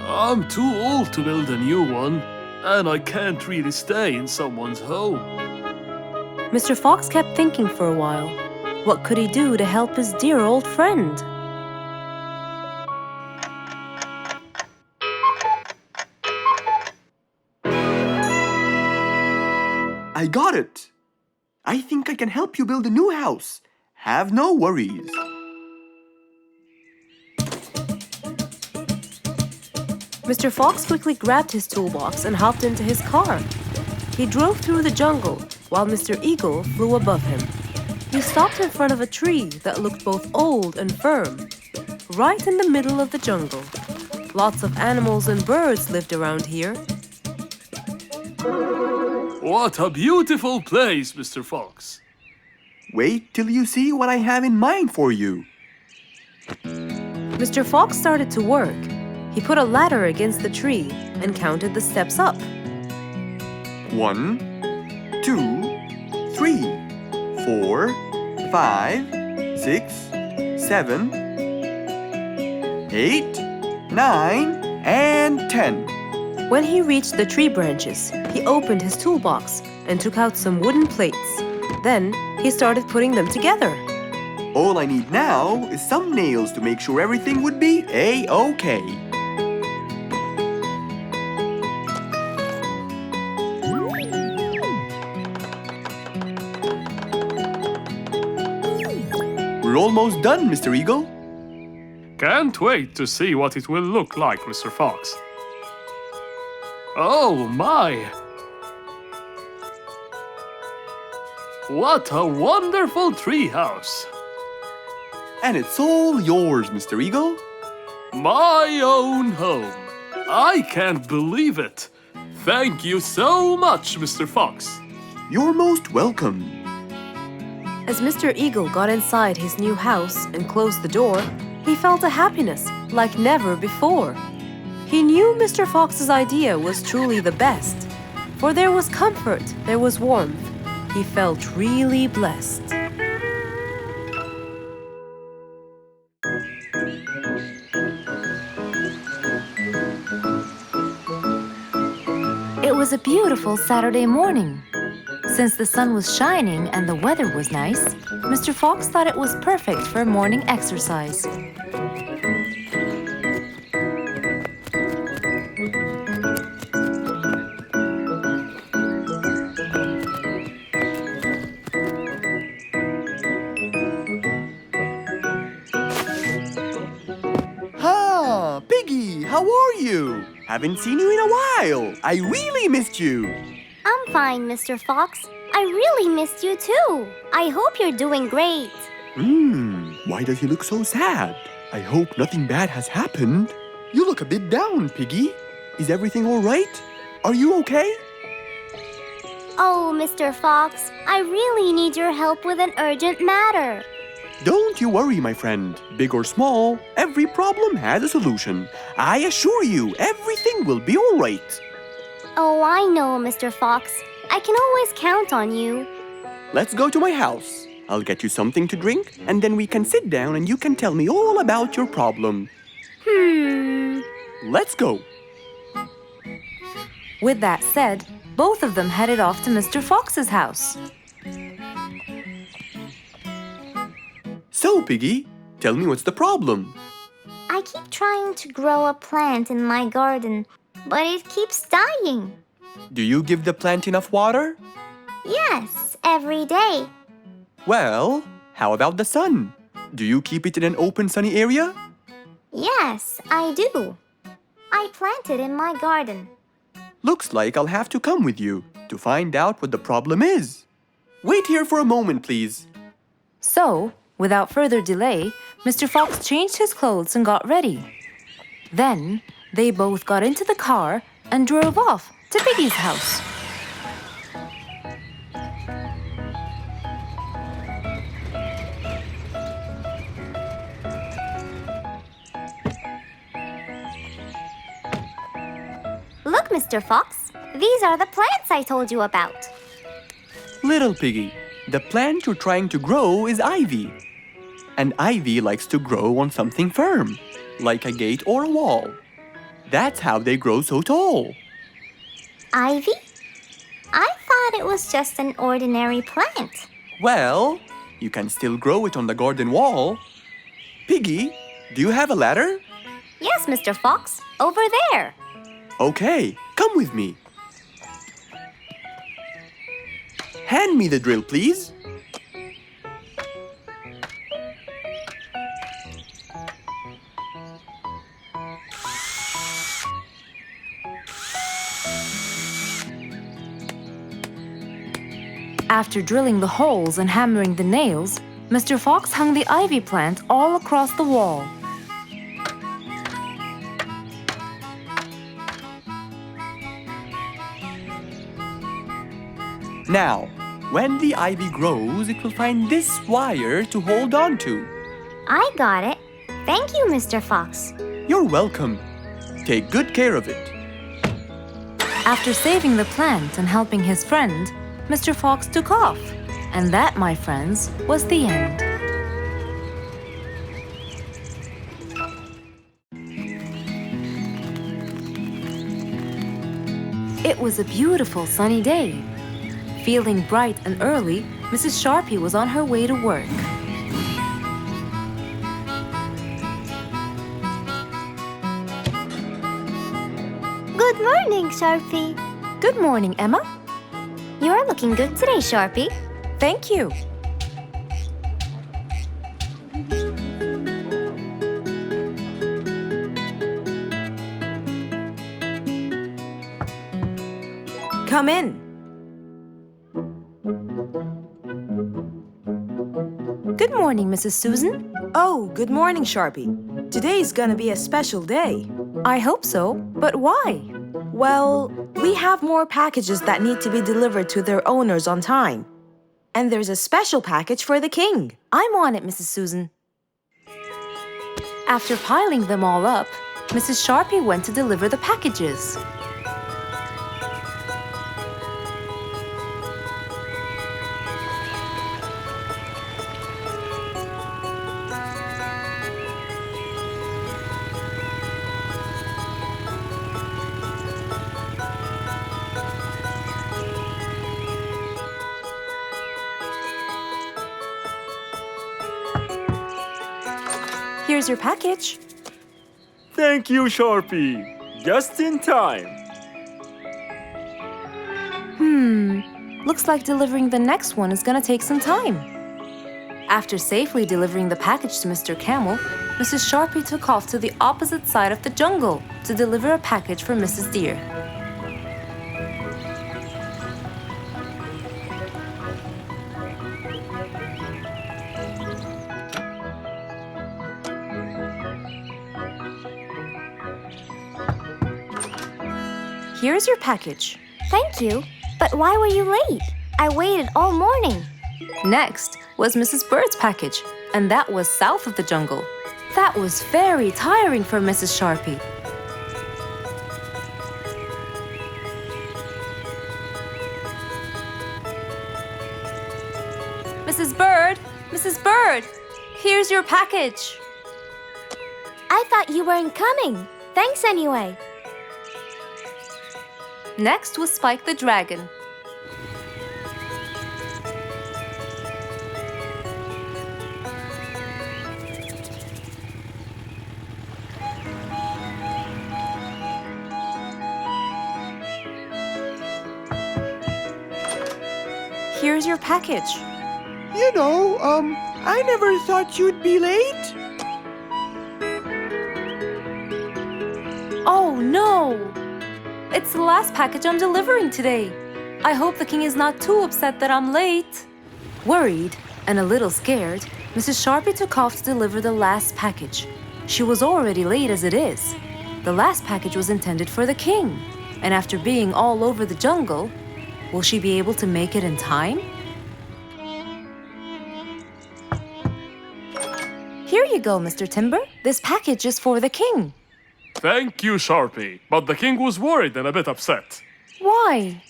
Speaker 4: I'm too old to build a new one, and I can't really stay in someone's home.
Speaker 1: Mr. Fox kept thinking for a while. What could he do to help his dear old friend?
Speaker 3: I got it. I think I can help you build a new house. Have no worries.
Speaker 1: Mr. Fox quickly grabbed his toolbox and hopped into his car. He drove through the jungle while Mr. Eagle flew above him. He stopped in front of a tree that looked both old and firm, right in the middle of the jungle. Lots of animals and birds lived around here.
Speaker 4: What a beautiful place, Mr. Fox.
Speaker 3: Wait till you see what I have in mind for you.
Speaker 1: Mr. Fox started to work. He put a ladder against the tree and counted the steps up.
Speaker 3: 1, 2, 3, 4, 5, 6, 7, 8, 9, and 10.
Speaker 1: When he reached the tree branches, he opened his toolbox and took out some wooden plates. Then he started putting them together.
Speaker 3: All I need now is some nails to make sure everything would be A-OK. We're almost done, Mr. Eagle.
Speaker 4: Can't wait to see what it will look like, Mr. Fox. Oh my! What a wonderful treehouse!
Speaker 3: And it's all yours, Mr. Eagle.
Speaker 4: My own home. I can't believe it. Thank you so much, Mr. Fox.
Speaker 3: You're most welcome.
Speaker 1: As Mr. Eagle got inside his new house and closed the door, he felt a happiness like never before. He knew Mr. Fox's idea was truly the best, for there was comfort, there was warmth. He felt really blessed. It was a beautiful Saturday morning. Since the sun was shining and the weather was nice, Mr. Fox thought it was perfect for morning exercise.
Speaker 3: Ah, Piggy, how are you? Haven't seen you in a while. I really missed you.
Speaker 2: I'm fine, Mr. Fox. I really missed you too. I hope you're doing great.
Speaker 3: Why does he look so sad? I hope nothing bad has happened. You look a bit down, Piggy. Is everything all right? Are you okay?
Speaker 2: Oh, Mr. Fox, I really need your help with an urgent matter.
Speaker 3: Don't you worry, my friend. Big or small, every problem has a solution. I assure you, everything will be all right.
Speaker 2: Oh, I know, Mr. Fox. I can always count on you.
Speaker 3: Let's go to my house. I'll get you something to drink, and then we can sit down and you can tell me all about your problem. Let's go.
Speaker 1: With that said, both of them headed off to Mr. Fox's house.
Speaker 3: So, Piggy, tell me what's the problem?
Speaker 2: I keep trying to grow a plant in my garden, but it keeps dying.
Speaker 3: Do you give the plant enough water?
Speaker 2: Yes, every day.
Speaker 3: Well, how about the sun? Do you keep it in an open, sunny area?
Speaker 2: Yes, I do. I plant it in my garden.
Speaker 3: Looks like I'll have to come with you to find out what the problem is. Wait here for a moment, please.
Speaker 1: So, without further delay, Mr. Fox changed his clothes and got ready. Then, they both got into the car and drove off to Piggy's house.
Speaker 2: Look, Mr. Fox. These are the plants I told you about.
Speaker 3: Little Piggy, the plant you're trying to grow is ivy. And ivy likes to grow on something firm, like a gate or a wall. That's how they grow so tall.
Speaker 2: Ivy? I thought it was just an ordinary plant.
Speaker 3: Well, you can still grow it on the garden wall. Piggy, do you have a ladder?
Speaker 2: Yes, Mr. Fox. Over there.
Speaker 3: Okay, come with me. Hand me the drill, please.
Speaker 1: After drilling the holes and hammering the nails, Mr. Fox hung the ivy plant all across the wall.
Speaker 3: Now, when the ivy grows, it will find this wire to hold on to.
Speaker 2: I got it. Thank you, Mr. Fox.
Speaker 3: You're welcome. Take good care of it.
Speaker 1: After saving the plant and helping his friend, Mr. Fox took off. And that, my friends, was the end. It was a beautiful sunny day. Feeling bright and early, Mrs. Sharpie was on her way to work.
Speaker 2: Good morning, Sharpie.
Speaker 1: Good morning, Emma.
Speaker 2: You're looking good today, Sharpie.
Speaker 1: Thank you. Come in. Good morning, Mrs. Susan.
Speaker 7: Oh, good morning, Sharpie. Today's gonna be a special day.
Speaker 1: I hope so, but why?
Speaker 7: Well, we have more packages that need to be delivered to their owners on time. And there's a special package for the king.
Speaker 1: I'm on it, Mrs. Susan. After piling them all up, Mrs. Sharpie went to deliver the packages. Here's your package.
Speaker 5: Thank you, Sharpie. Just in time.
Speaker 1: Looks like delivering the next one is gonna take some time. After safely delivering the package to Mr. Camel, Mrs. Sharpie took off to the opposite side of the jungle to deliver a package for Mrs. Deer. Here's your package.
Speaker 2: Thank you. But why were you late? I waited all morning.
Speaker 1: Next was Mrs. Bird's package, and that was south of the jungle. That was very tiring for Mrs. Sharpie. Mrs. Bird! Mrs. Bird! Here's your package.
Speaker 2: I thought you weren't coming. Thanks anyway.
Speaker 1: Next was Spike the Dragon. Here's your package.
Speaker 3: I never thought you'd be late.
Speaker 1: Oh no! It's the last package I'm delivering today. I hope the king is not too upset that I'm late. Worried and a little scared, Mrs. Sharpie took off to deliver the last package. She was already late as it is. The last package was intended for the king, and after being all over the jungle, will she be able to make it in time? Here you go, Mr. Timber. This package is for the king.
Speaker 4: Thank you, Sharpie. But the king was worried and a bit upset.
Speaker 1: Why?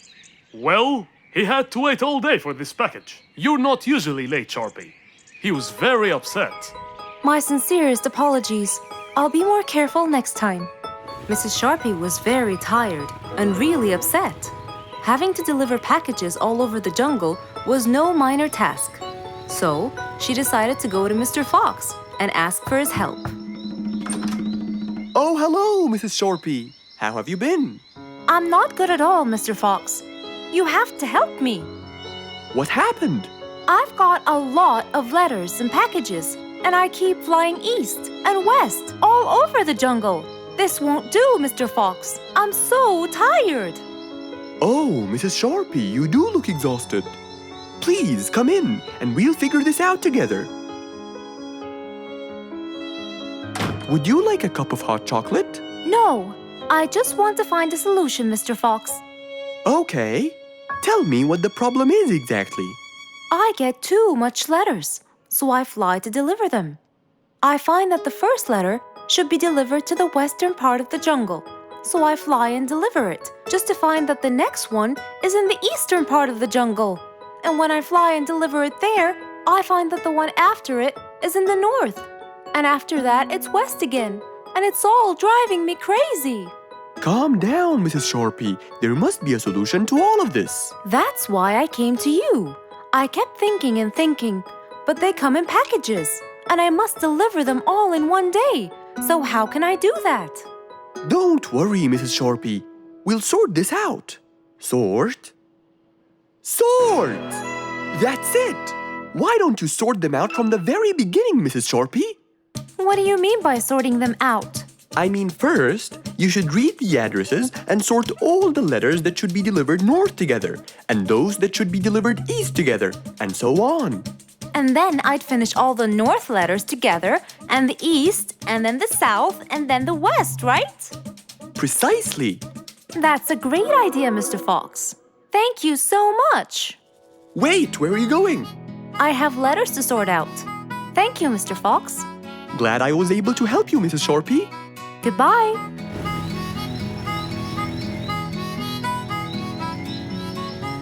Speaker 4: Well, he had to wait all day for this package. You're not usually late, Sharpie. He was very upset.
Speaker 1: My sincerest apologies. I'll be more careful next time. Mrs. Sharpie was very tired and really upset. Having to deliver packages all over the jungle was no minor task. So, she decided to go to Mr. Fox and ask for his help.
Speaker 3: Oh, hello, Mrs. Sharpie. How have you been?
Speaker 1: I'm not good at all, Mr. Fox. You have to help me.
Speaker 3: What happened?
Speaker 1: I've got a lot of letters and packages, and I keep flying east and west all over the jungle. This won't do, Mr. Fox. I'm so tired.
Speaker 3: Oh, Mrs. Sharpie, you do look exhausted. Please, come in, and we'll figure this out together. Would you like a cup of hot chocolate?
Speaker 1: No, I just want to find a solution, Mr. Fox.
Speaker 3: Okay. tell me what the problem is exactly.
Speaker 1: I get too much letters, so I fly to deliver them. I find that the first letter should be delivered to the western part of the jungle, so I fly and deliver it, just to find that the next one is in the eastern part of the jungle. And when I fly and deliver it there, I find that the one after it is in the north. And after that, it's west again. And it's all driving me crazy.
Speaker 3: Calm down, Mrs. Sharpie. There must be a solution to all of this.
Speaker 1: That's why I came to you. I kept thinking and thinking, but they come in packages, and I must deliver them all in one day. So how can I do that?
Speaker 3: Don't worry, Mrs. Sharpie. We'll sort this out. Sort? Sort! That's it! Why don't you sort them out from the very beginning, Mrs. Sharpie?
Speaker 1: What do you mean by sorting them out?
Speaker 3: I mean, first, you should read the addresses and sort all the letters that should be delivered north together, and those that should be delivered east together, and so on.
Speaker 1: And then I'd finish all the north letters together, and the east, and then the south, and then the west, right?
Speaker 3: Precisely.
Speaker 1: That's a great idea, Mr. Fox. Thank you so much.
Speaker 3: Wait, where are you going?
Speaker 1: I have letters to sort out. Thank you, Mr. Fox.
Speaker 3: Glad I was able to help you, Mrs. Sharpie.
Speaker 1: Goodbye.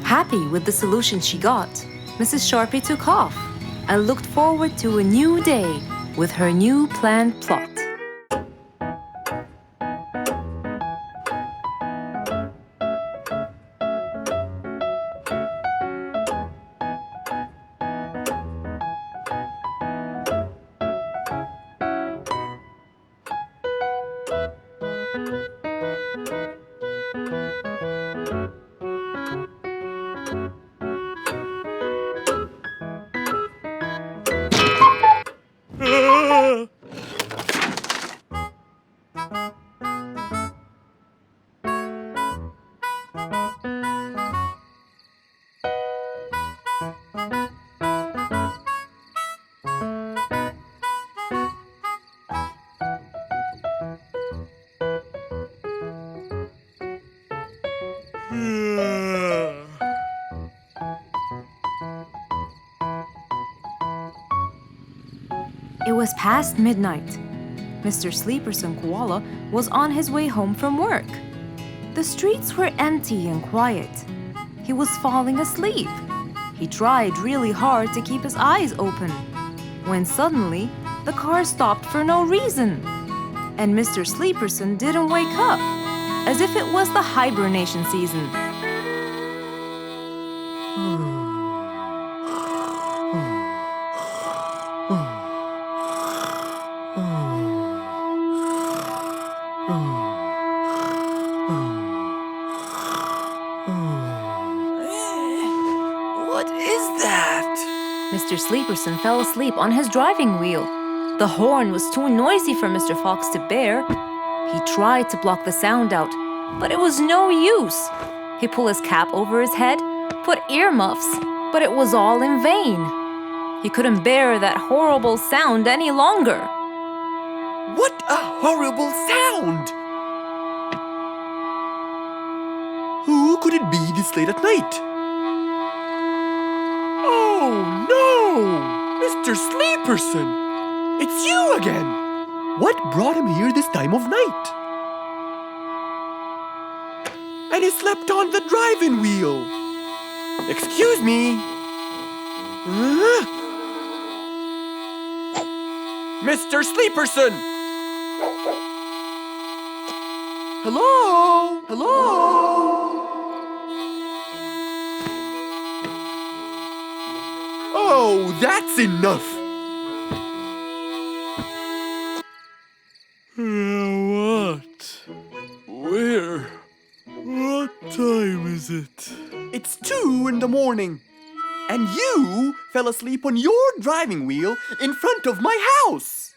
Speaker 1: Happy with the solution she got, Mrs. Sharpie took off and looked forward to a new day with her new planned plot. It was past midnight. Mr. Sleeperson Koala was on his way home from work. The streets were empty and quiet. He was falling asleep. He tried really hard to keep his eyes open, when suddenly the car stopped for no reason. And Mr. Sleeperson didn't wake up, as if it was the hibernation season.
Speaker 3: What is that?
Speaker 1: Mr. Sleeperson fell asleep on his driving wheel. The horn was too noisy for Mr. Fox to bear. He tried to block the sound out, but it was no use. He pulled his cap over his head, put earmuffs, but it was all in vain. He couldn't bear that horrible sound any longer.
Speaker 3: What a horrible sound! Who could it be this late at night? Oh no! Mr. Sleeperson! It's you again! What brought him here this time of night? And he slept on the driving wheel! Excuse me! Mr. Sleeperson! Hello? Hello? Oh, that's enough!
Speaker 4: What? Where? What time is it?
Speaker 3: It's 2 in the morning. And you fell asleep on your driving wheel in front of my house.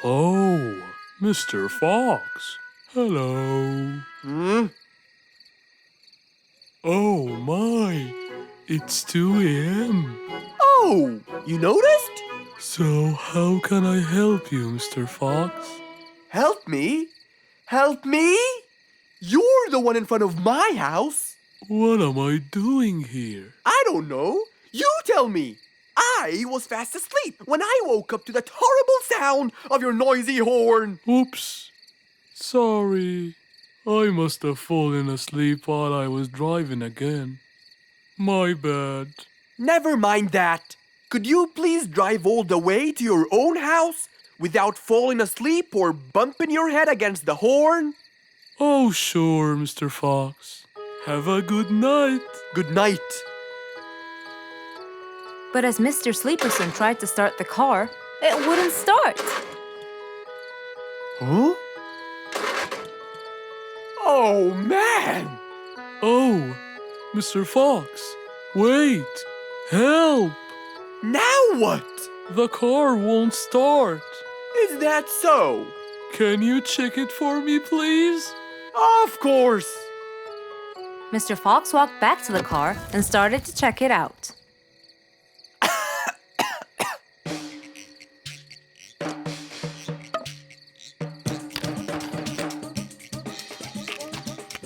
Speaker 4: Oh, Mr. Fox. Hello. Oh my, it's 2 a.m.
Speaker 3: Oh, you noticed?
Speaker 4: So how can I help you, Mr. Fox?
Speaker 3: Help me? Help me? You're the one in front of my house.
Speaker 4: What am I doing here?
Speaker 3: I don't know. You tell me. I was fast asleep when I woke up to that horrible sound of your noisy horn.
Speaker 4: Oops. Sorry. I must have fallen asleep while I was driving again. My bad.
Speaker 3: Never mind that. Could you please drive all the way to your own house without falling asleep or bumping your head against the horn?
Speaker 4: Oh, sure, Mr. Fox. Have a good night.
Speaker 3: Good night.
Speaker 1: But as Mr. Sleeperson tried to start the car, it wouldn't start.
Speaker 3: Huh? Oh, man!
Speaker 4: Oh, Mr. Fox, wait! Help!
Speaker 3: Now what?
Speaker 4: The car won't start.
Speaker 3: Is that so?
Speaker 4: Can you check it for me, please?
Speaker 3: Of course!
Speaker 1: Mr. Fox walked back to the car and started to check it out.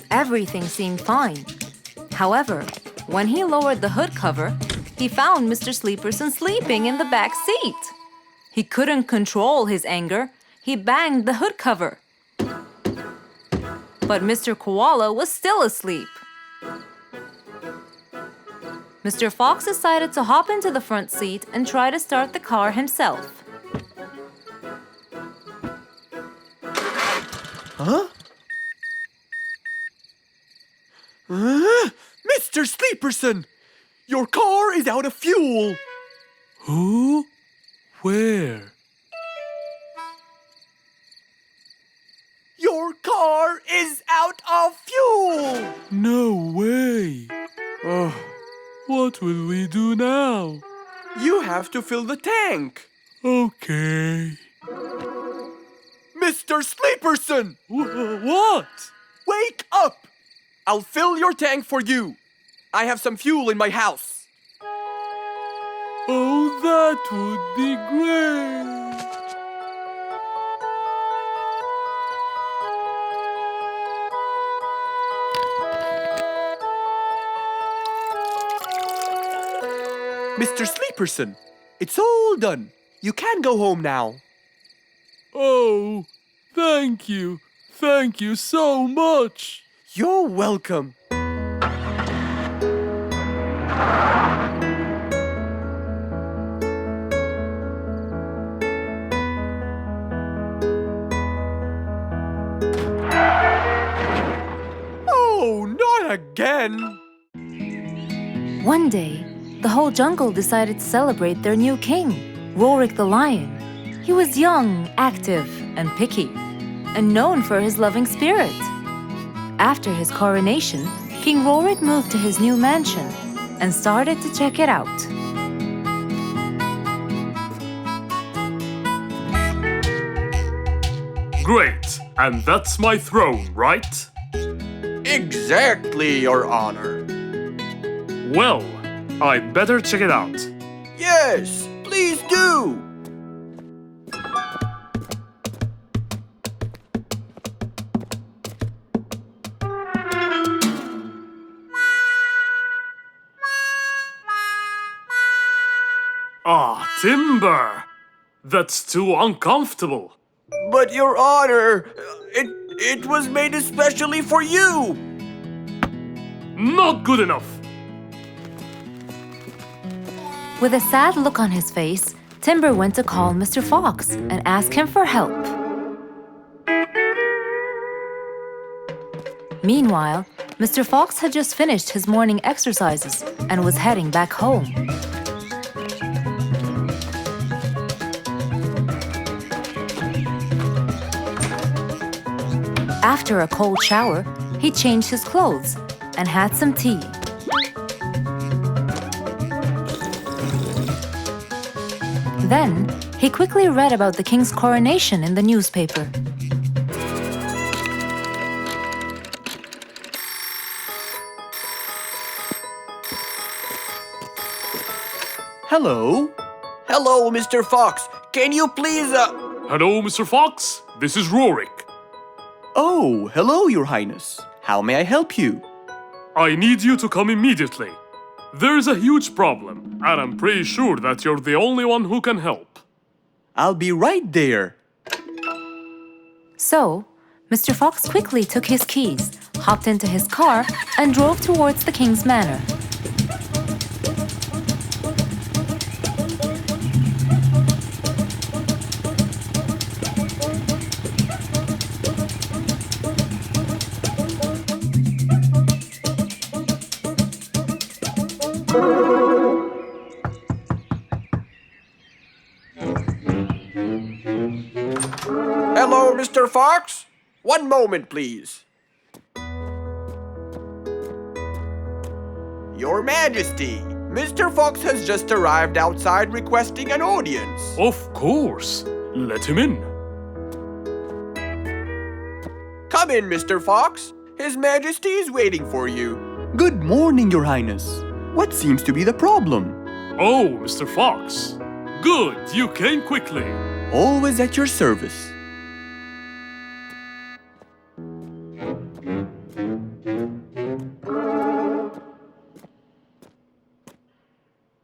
Speaker 1: Everything seemed fine. However, when he lowered the hood cover, he found Mr. Sleeperson sleeping in the back seat. He couldn't control his anger. He banged the hood cover. But Mr. Koala was still asleep. Mr. Fox decided to hop into the front seat and try to start the car himself.
Speaker 3: Huh? Mr. Sleeperson! Your car is out of fuel!
Speaker 4: Who? Where?
Speaker 3: Your car is out of fuel!
Speaker 4: No way!
Speaker 3: Oh,
Speaker 4: What will we do now?
Speaker 3: you have to fill the tank!
Speaker 4: Okay.
Speaker 3: Mr. Sleeperson!
Speaker 4: What?
Speaker 3: Wake up! I'll fill your tank for you. I have some fuel in my house.
Speaker 4: Oh, that would be great.
Speaker 3: Mr. Sleeperson, it's all done. You can go home now.
Speaker 4: Oh, thank you. Thank you so much.
Speaker 3: You're welcome. Oh, not again!
Speaker 1: One day, the whole jungle decided to celebrate their new king, Rorik the lion. He was young, active, and picky, and known for his loving spirit. After his coronation, King Rorik moved to his new mansion and started to check it out.
Speaker 5: Great, and that's my throne, right?
Speaker 3: Exactly, Your Honor.
Speaker 5: Well, I'd better check it out.
Speaker 3: Yes, please do.
Speaker 5: Ah, timber! That's too uncomfortable.
Speaker 3: But, Your Honor, it was made especially for you.
Speaker 5: Not good enough.
Speaker 1: With a sad look on his face, Timber went to call Mr. Fox and ask him for help. Meanwhile, Mr. Fox had just finished his morning exercises and was heading back home. After a cold shower, he changed his clothes and had some tea. Then, he quickly read about the king's coronation in the newspaper.
Speaker 3: Hello? Hello, Mr. Fox. Can you please,
Speaker 5: Hello, Mr. Fox. This is Rorik.
Speaker 3: Oh, hello, Your Highness. How may I help you?
Speaker 4: I need you to come immediately. There's a huge problem, and I'm pretty sure that you're the only one who can help.
Speaker 3: I'll be right there.
Speaker 1: So, Mr. Fox quickly took his keys, hopped into his car, and drove towards the king's manor.
Speaker 3: Hello, Mr. Fox. One moment, please. Your Majesty, Mr. Fox has just arrived outside requesting an audience.
Speaker 4: Of course. Let him in.
Speaker 3: Come in, Mr. Fox. His Majesty is waiting for you. Good morning, Your Highness. What seems to be the problem?
Speaker 4: Oh, Mr. Fox. Good, you came quickly.
Speaker 3: Always at your service.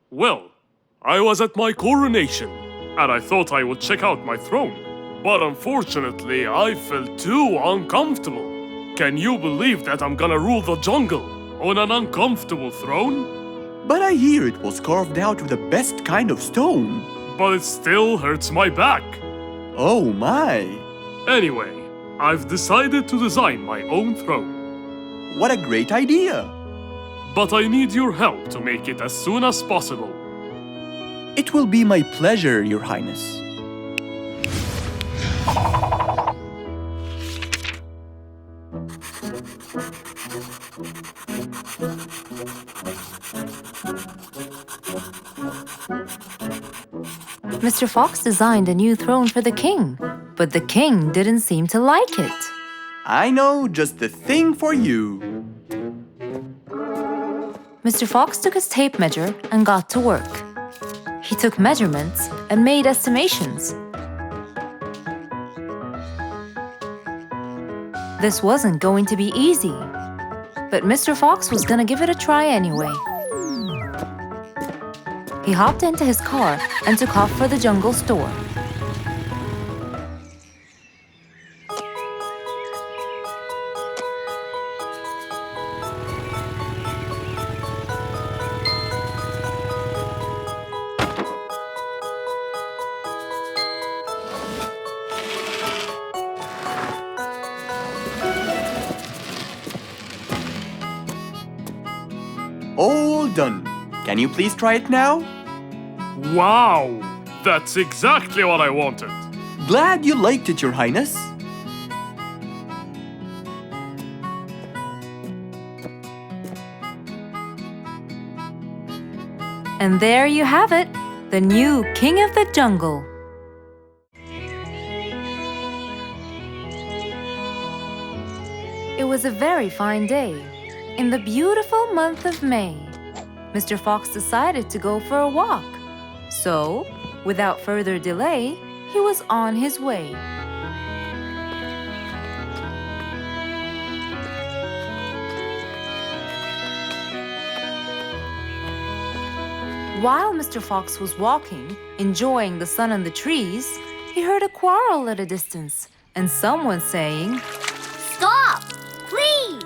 Speaker 4: Well, I was at my coronation, and I thought I would check out my throne. But unfortunately, I felt too uncomfortable. Can you believe that I'm gonna rule the jungle on an uncomfortable throne?
Speaker 3: But I hear it was carved out of the best kind of stone.
Speaker 4: But it still hurts my back.
Speaker 3: Oh my!
Speaker 4: Anyway, I've decided to design my own throne.
Speaker 3: What a great idea!
Speaker 4: But I need your help to make it as soon as possible.
Speaker 3: It will be my pleasure, Your Highness.
Speaker 1: Mr. Fox designed a new throne for the king, but the king didn't seem to like it.
Speaker 3: I know just the thing for you.
Speaker 1: Mr. Fox took his tape measure and got to work. He took measurements and made estimations. This wasn't going to be easy, but Mr. Fox was gonna give it a try anyway. He hopped into his car and took off for the jungle store.
Speaker 3: All done. Can you please try it now?
Speaker 4: Wow! That's exactly what I wanted.
Speaker 3: Glad you liked it, Your Highness.
Speaker 1: And there you have it, the new king of the jungle. It was a very fine day, in the beautiful month of May. Mr. Fox decided to go for a walk. So, without further delay, he was on his way. While Mr. Fox was walking, enjoying the sun and the trees, he heard a quarrel at a distance and someone saying,
Speaker 2: Stop! Please!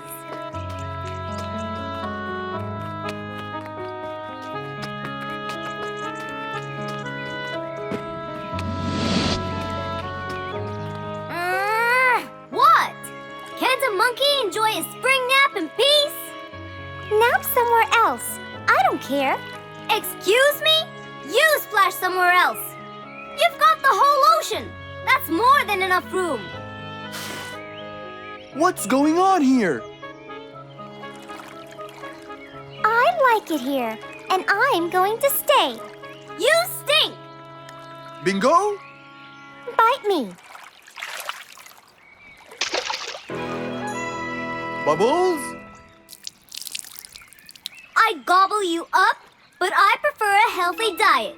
Speaker 2: What? Can't a monkey enjoy a spring nap in peace? Nap somewhere else. I don't care. Excuse me? You splash somewhere else. You've got the whole ocean. That's more than enough room.
Speaker 3: What's going on here?
Speaker 2: I like it here, and I'm going to stay. You stink!
Speaker 3: Bingo?
Speaker 2: Bite me.
Speaker 3: Bubbles?
Speaker 2: I gobble you up, but I prefer a healthy diet.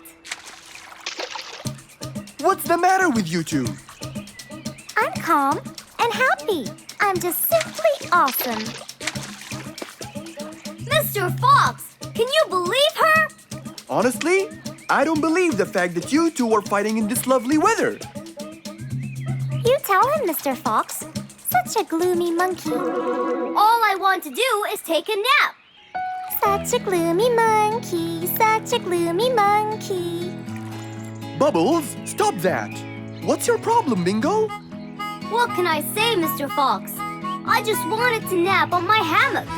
Speaker 3: What's the matter with you two?
Speaker 2: I'm calm and happy. I'm just simply awesome. Mr. Fox, can you believe her?
Speaker 3: Honestly, I don't believe the fact that you two are fighting in this lovely weather.
Speaker 2: You tell him, Mr. Fox. Such a gloomy monkey. All I want to do is take a nap. Such a gloomy monkey, such a gloomy monkey.
Speaker 3: Bubbles, stop that. What's your problem, Bingo?
Speaker 2: What can I say, Mr. Fox? I just wanted to nap on my hammock.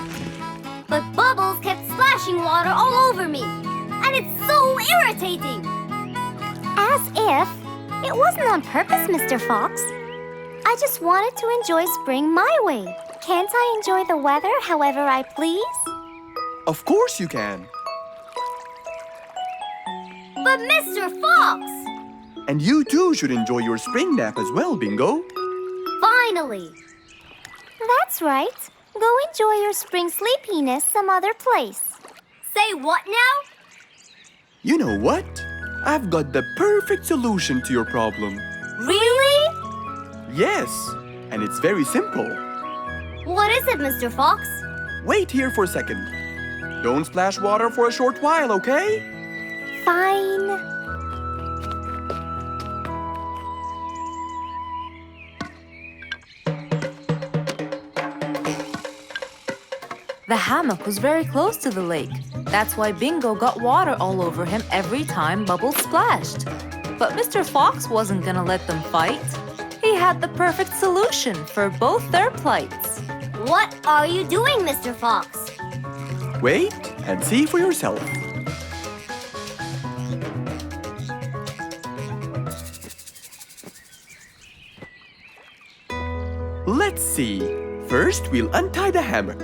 Speaker 2: But Bubbles kept splashing water all over me. And it's so irritating. As if it wasn't on purpose, Mr. Fox. I just wanted to enjoy spring my way. Can't I enjoy the weather however I please?
Speaker 3: Of course you can.
Speaker 2: But Mr. Fox!
Speaker 3: And you too should enjoy your spring nap as well, Bingo.
Speaker 2: Finally! That's right. Go enjoy your spring sleepiness some other place. Say what now?
Speaker 3: You know what? I've got the perfect solution to your problem.
Speaker 2: Really?
Speaker 3: Yes, and it's very simple.
Speaker 2: What is it, Mr. Fox?
Speaker 3: Wait here for a second. Don't splash water for a short while, okay?
Speaker 2: Fine.
Speaker 1: The hammock was very close to the lake. That's why Bingo got water all over him every time Bubbles splashed. But Mr. Fox wasn't gonna let them fight. He had the perfect solution for both their plights.
Speaker 2: What are you doing, Mr. Fox?
Speaker 3: Wait and see for yourself. Let's see. First, we'll untie the hammock.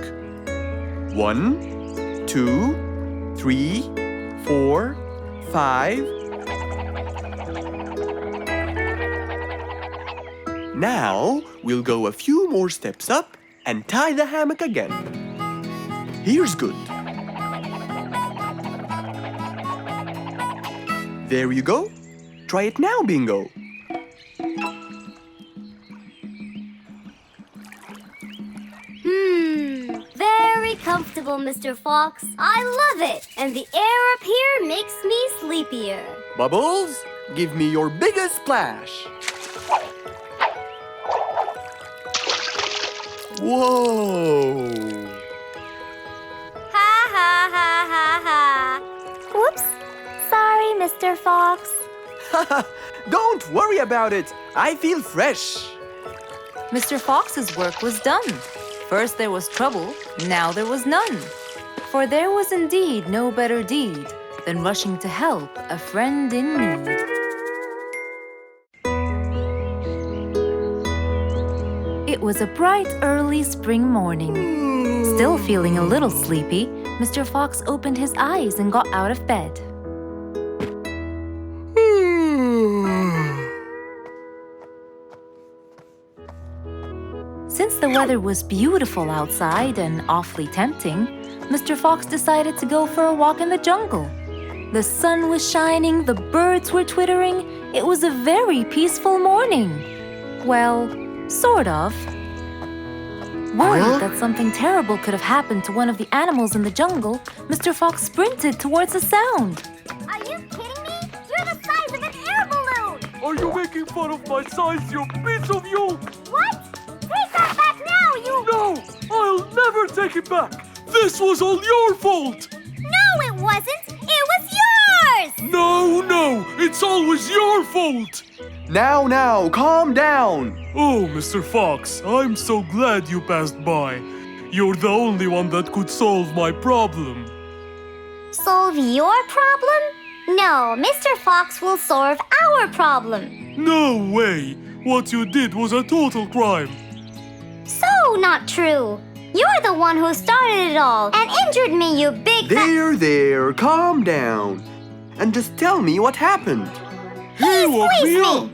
Speaker 3: 1, 2, 3, 4, 5. Now, we'll go a few more steps up and tie the hammock again. Here's good. There you go. Try it now, Bingo.
Speaker 2: Very comfortable, Mr. Fox. I love it. And the air up here makes me sleepier.
Speaker 3: Bubbles, give me your biggest splash. Whoa!
Speaker 2: Ha ha ha ha ha. Whoops. Sorry, Mr. Fox.
Speaker 3: Don't worry about it. I feel fresh.
Speaker 1: Mr. Fox's work was done. First there was trouble, now there was none. For there was indeed no better deed than rushing to help a friend in need. It was a bright, early spring morning. Still feeling a little sleepy, Mr. Fox opened his eyes and got out of bed. Since the weather was beautiful outside and awfully tempting, Mr. Fox decided to go for a walk in the jungle. The sun was shining, the birds were twittering. It was a very peaceful morning. Well, sort of. Worried that something terrible could have happened to one of the animals in the jungle, Mr. Fox sprinted towards the sound.
Speaker 2: Are you kidding me? You're the size of an air balloon!
Speaker 4: Are you making fun of my size, you piece of you?
Speaker 2: What? Take that back now, you...
Speaker 4: No! I'll never take it back! This was all your fault!
Speaker 2: No, it wasn't! It was yours!
Speaker 4: No! It's always your fault!
Speaker 3: Now, calm down.
Speaker 4: Oh, Mr. Fox, I'm so glad you passed by. You're the only one that could solve my problem.
Speaker 2: Solve your problem? No, Mr. Fox will solve our problem.
Speaker 4: No way! What you did was a total crime.
Speaker 2: So not true. You're the one who started it all and injured me, you big
Speaker 3: There, calm down. And just tell me what happened.
Speaker 4: He woke
Speaker 2: squeezed
Speaker 4: me
Speaker 2: me.
Speaker 4: up.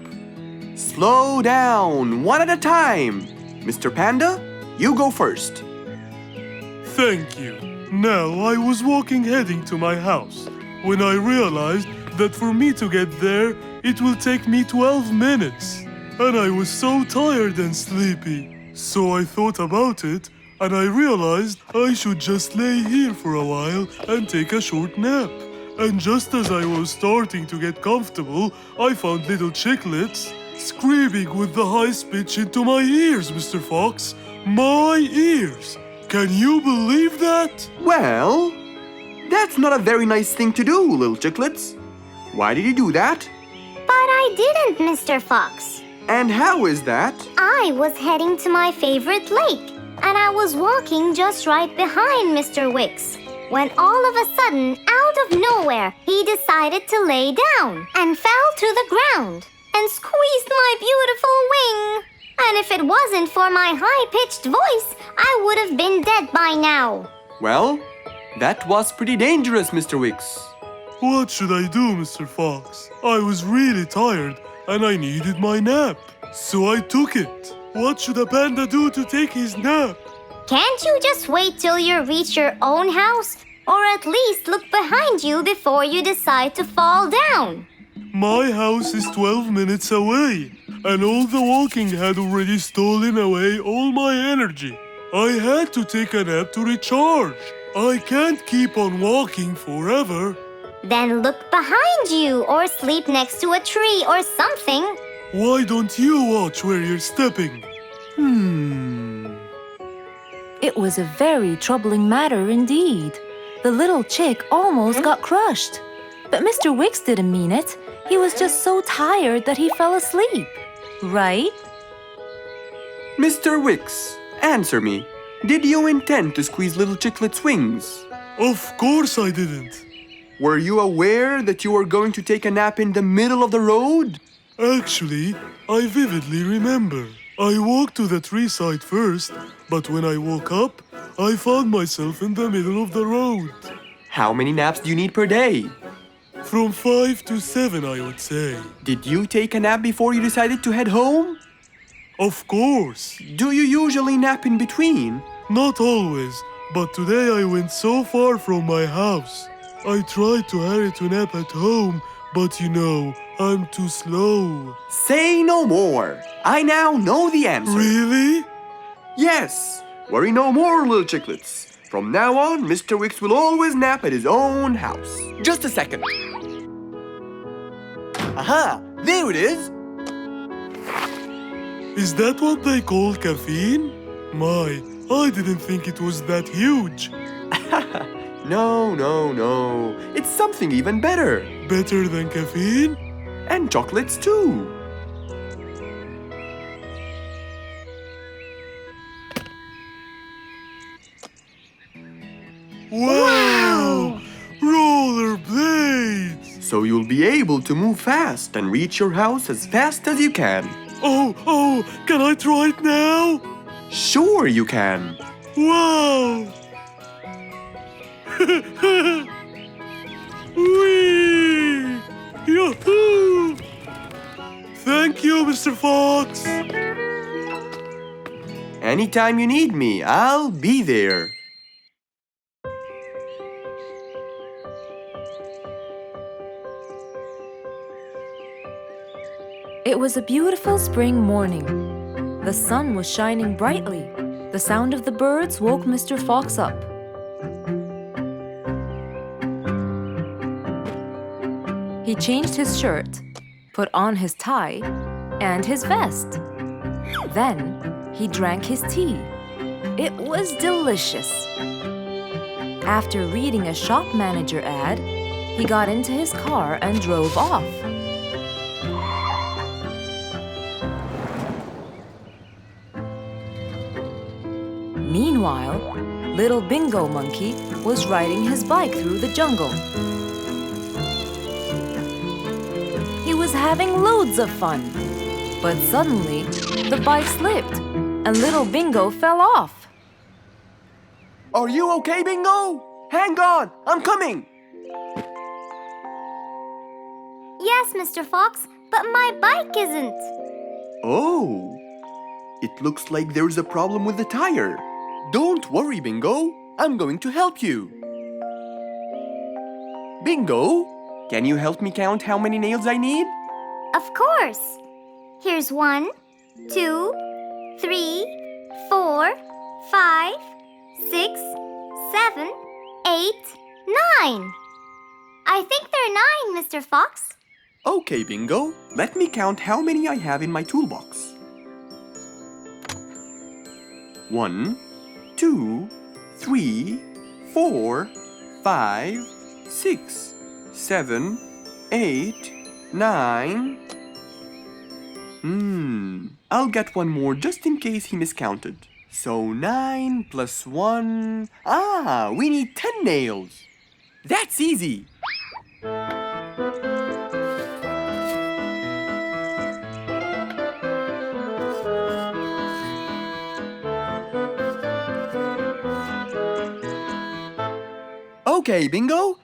Speaker 3: Slow down, one at a time. Mr. Panda, you go first.
Speaker 4: Thank you. Now, I was walking heading to my house when I realized that for me to get there, it will take me 12 minutes. And I was so tired and sleepy. So I thought about it. and I realized I should just lay here for a while and take a short nap. And just as I was starting to get comfortable, I found little chicklets screaming with the highest pitch into my ears, Mr. Fox. My ears! Can you believe that?
Speaker 3: Well, that's not a very nice thing to do, little chicklets. Why did you do that?
Speaker 2: But I didn't, Mr. Fox.
Speaker 3: And how is that?
Speaker 2: I was heading to my favorite lake, and I was walking just right behind Mr. Wicks, when all of a sudden, out of nowhere, he decided to lay down and fell to the ground and squeezed my beautiful wing. And if it wasn't for my high-pitched voice, I would have been dead by now.
Speaker 3: Well, that was pretty dangerous, Mr. Wicks.
Speaker 4: What should I do, Mr. Fox? I was really tired and I needed my nap, so I took it. What should a panda do to take his nap?
Speaker 2: Can't you just wait till you reach your own house? Or at least look behind you before you decide to fall down?
Speaker 4: My house is 12 minutes away, and all the walking had already stolen away all my energy. I had to take a nap to recharge. I can't keep on walking forever.
Speaker 2: Then look behind you or sleep next to a tree or something.
Speaker 4: Why don't you watch where you're stepping?
Speaker 1: It was a very troubling matter indeed. The little chick almost got crushed. But Mr. Wicks didn't mean it. He was just so tired that he fell asleep. Right?
Speaker 3: Mr. Wicks, answer me. Did you intend to squeeze little chicklet's wings?
Speaker 4: Of course I didn't.
Speaker 3: Were you aware that you were going to take a nap in the middle of the road?
Speaker 4: Actually, I vividly remember. I walked to the tree side first, but when I woke up, I found myself in the middle of the road.
Speaker 3: How many naps do you need per day?
Speaker 4: From 5 to 7, I would say.
Speaker 3: Did you take a nap before you decided to head home?
Speaker 4: Of course.
Speaker 3: Do you usually nap in between?
Speaker 4: Not always, but today I went so far from my house. I tried to hurry to nap at home, but you know, I'm too slow.
Speaker 3: Say no more. I now know the answer.
Speaker 4: Really?
Speaker 3: Yes. Worry no more, little chicklets. From now on, Mr. Wicks will always nap at his own house. Just a second. Aha! There it is!
Speaker 4: Is that what they call caffeine? My, I didn't think it was that huge.
Speaker 3: No. It's something even better.
Speaker 4: Better than caffeine?
Speaker 3: And chocolates too.
Speaker 4: Wow! Rollerblades!
Speaker 3: So you'll be able to move fast and reach your house as fast as you can.
Speaker 4: Oh, can I try it now?
Speaker 3: Sure you can.
Speaker 4: Wow! Whee! Yahoo! Thank you, Mr. Fox.
Speaker 3: Anytime you need me, I'll be there.
Speaker 1: It was a beautiful spring morning. The sun was shining brightly. The sound of the birds woke Mr. Fox up. He changed his shirt, put on his tie, and his vest. Then he drank his tea. It was delicious. After reading a shop manager ad, he got into his car and drove off. Meanwhile, little Bingo Monkey was riding his bike through the jungle. He was having loads of fun. But suddenly, the bike slipped, and little Bingo fell off.
Speaker 3: Are you okay, Bingo? Hang on, I'm coming.
Speaker 2: Yes, Mr. Fox, but my bike isn't.
Speaker 3: Oh, it looks like there's a problem with the tire. Don't worry, Bingo. I'm going to help you. Bingo, can you help me count how many nails I need?
Speaker 2: Of course. Here's 1, 2, 3, 4, 5, 6, 7, 8, 9. I think there are 9, Mr. Fox.
Speaker 3: Okay, Bingo. Let me count how many I have in my toolbox. 1, 2, 3, 4, 5, 6, 7, 8, 9. I'll get one more just in case he miscounted. So 9 plus 1. We need 10 nails. That's easy. Okay, Bingo.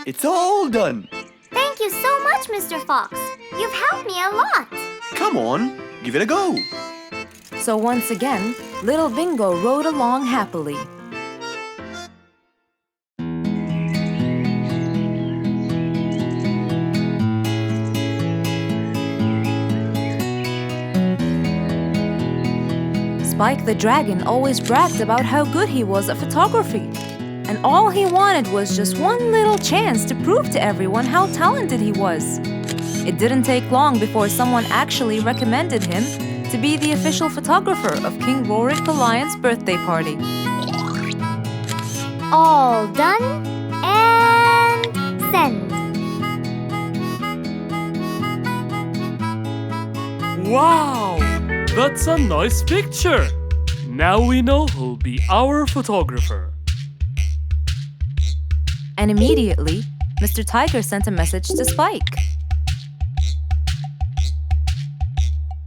Speaker 3: It's all done.
Speaker 2: Thank you so much, Mr. Fox. You've helped me a lot.
Speaker 3: Come on, give it a go.
Speaker 1: So once again, little Bingo rode along happily. Spike the Dragon always bragged about how good he was at photography. And all he wanted was just one little chance to prove to everyone how talented he was. It didn't take long before someone actually recommended him to be the official photographer of King Rorik the Lion's birthday party.
Speaker 2: All done and send.
Speaker 4: Wow! That's a nice picture! Now we know who'll be our photographer.
Speaker 1: And immediately, Mr. Tiger sent a message to Spike.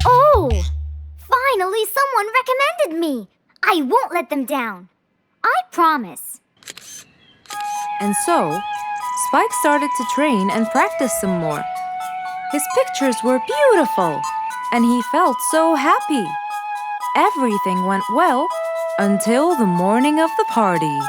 Speaker 2: Oh! Finally, someone recommended me. I won't let them down. I promise.
Speaker 1: And so, Spike started to train and practice some more. His pictures were beautiful, and he felt so happy. Everything went well until the morning of the party.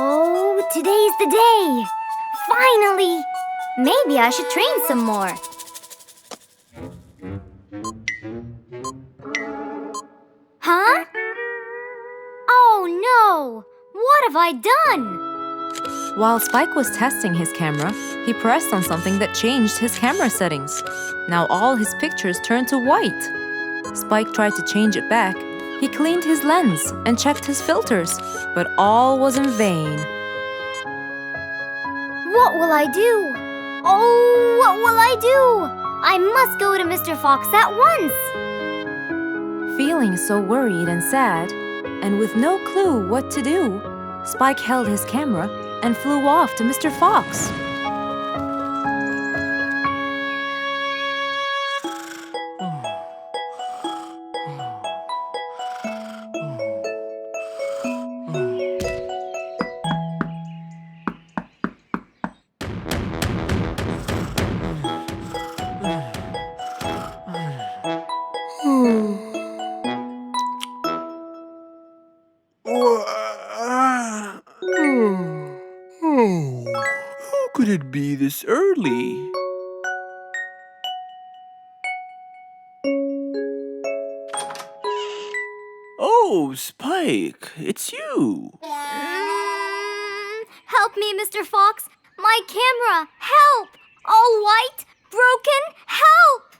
Speaker 2: Oh, today's the day. Finally! Maybe I should train some more. Huh? Oh no! What have I done?
Speaker 1: While Spike was testing his camera, he pressed on something that changed his camera settings. Now all his pictures turned to white. Spike tried to change it back. He cleaned his lens and checked his filters, but all was in vain.
Speaker 2: What will I do? Oh, what will I do? I must go to Mr. Fox at once.
Speaker 1: Feeling so worried and sad, and with no clue what to do, Spike held his camera and flew off to Mr. Fox.
Speaker 3: How could it be this early? Oh, Spike, it's you.
Speaker 2: Help me, Mr. Fox. My camera. Help! All white, broken. Help!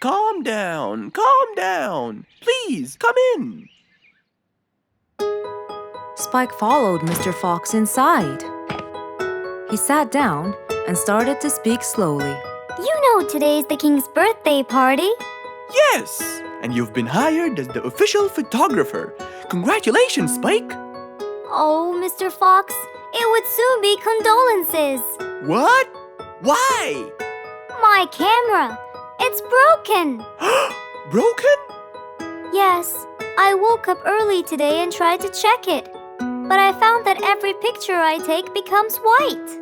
Speaker 3: Calm down, calm down. Please, come in.
Speaker 1: Spike followed Mr. Fox inside. He sat down and started to speak slowly.
Speaker 2: You know today's the king's birthday party.
Speaker 3: Yes, and you've been hired as the official photographer. Congratulations, Spike.
Speaker 2: Oh, Mr. Fox, it would soon be condolences.
Speaker 3: What? Why?
Speaker 2: My camera. It's broken.
Speaker 3: Broken?
Speaker 2: Yes, I woke up early today and tried to check it. But I found that every picture I take becomes white.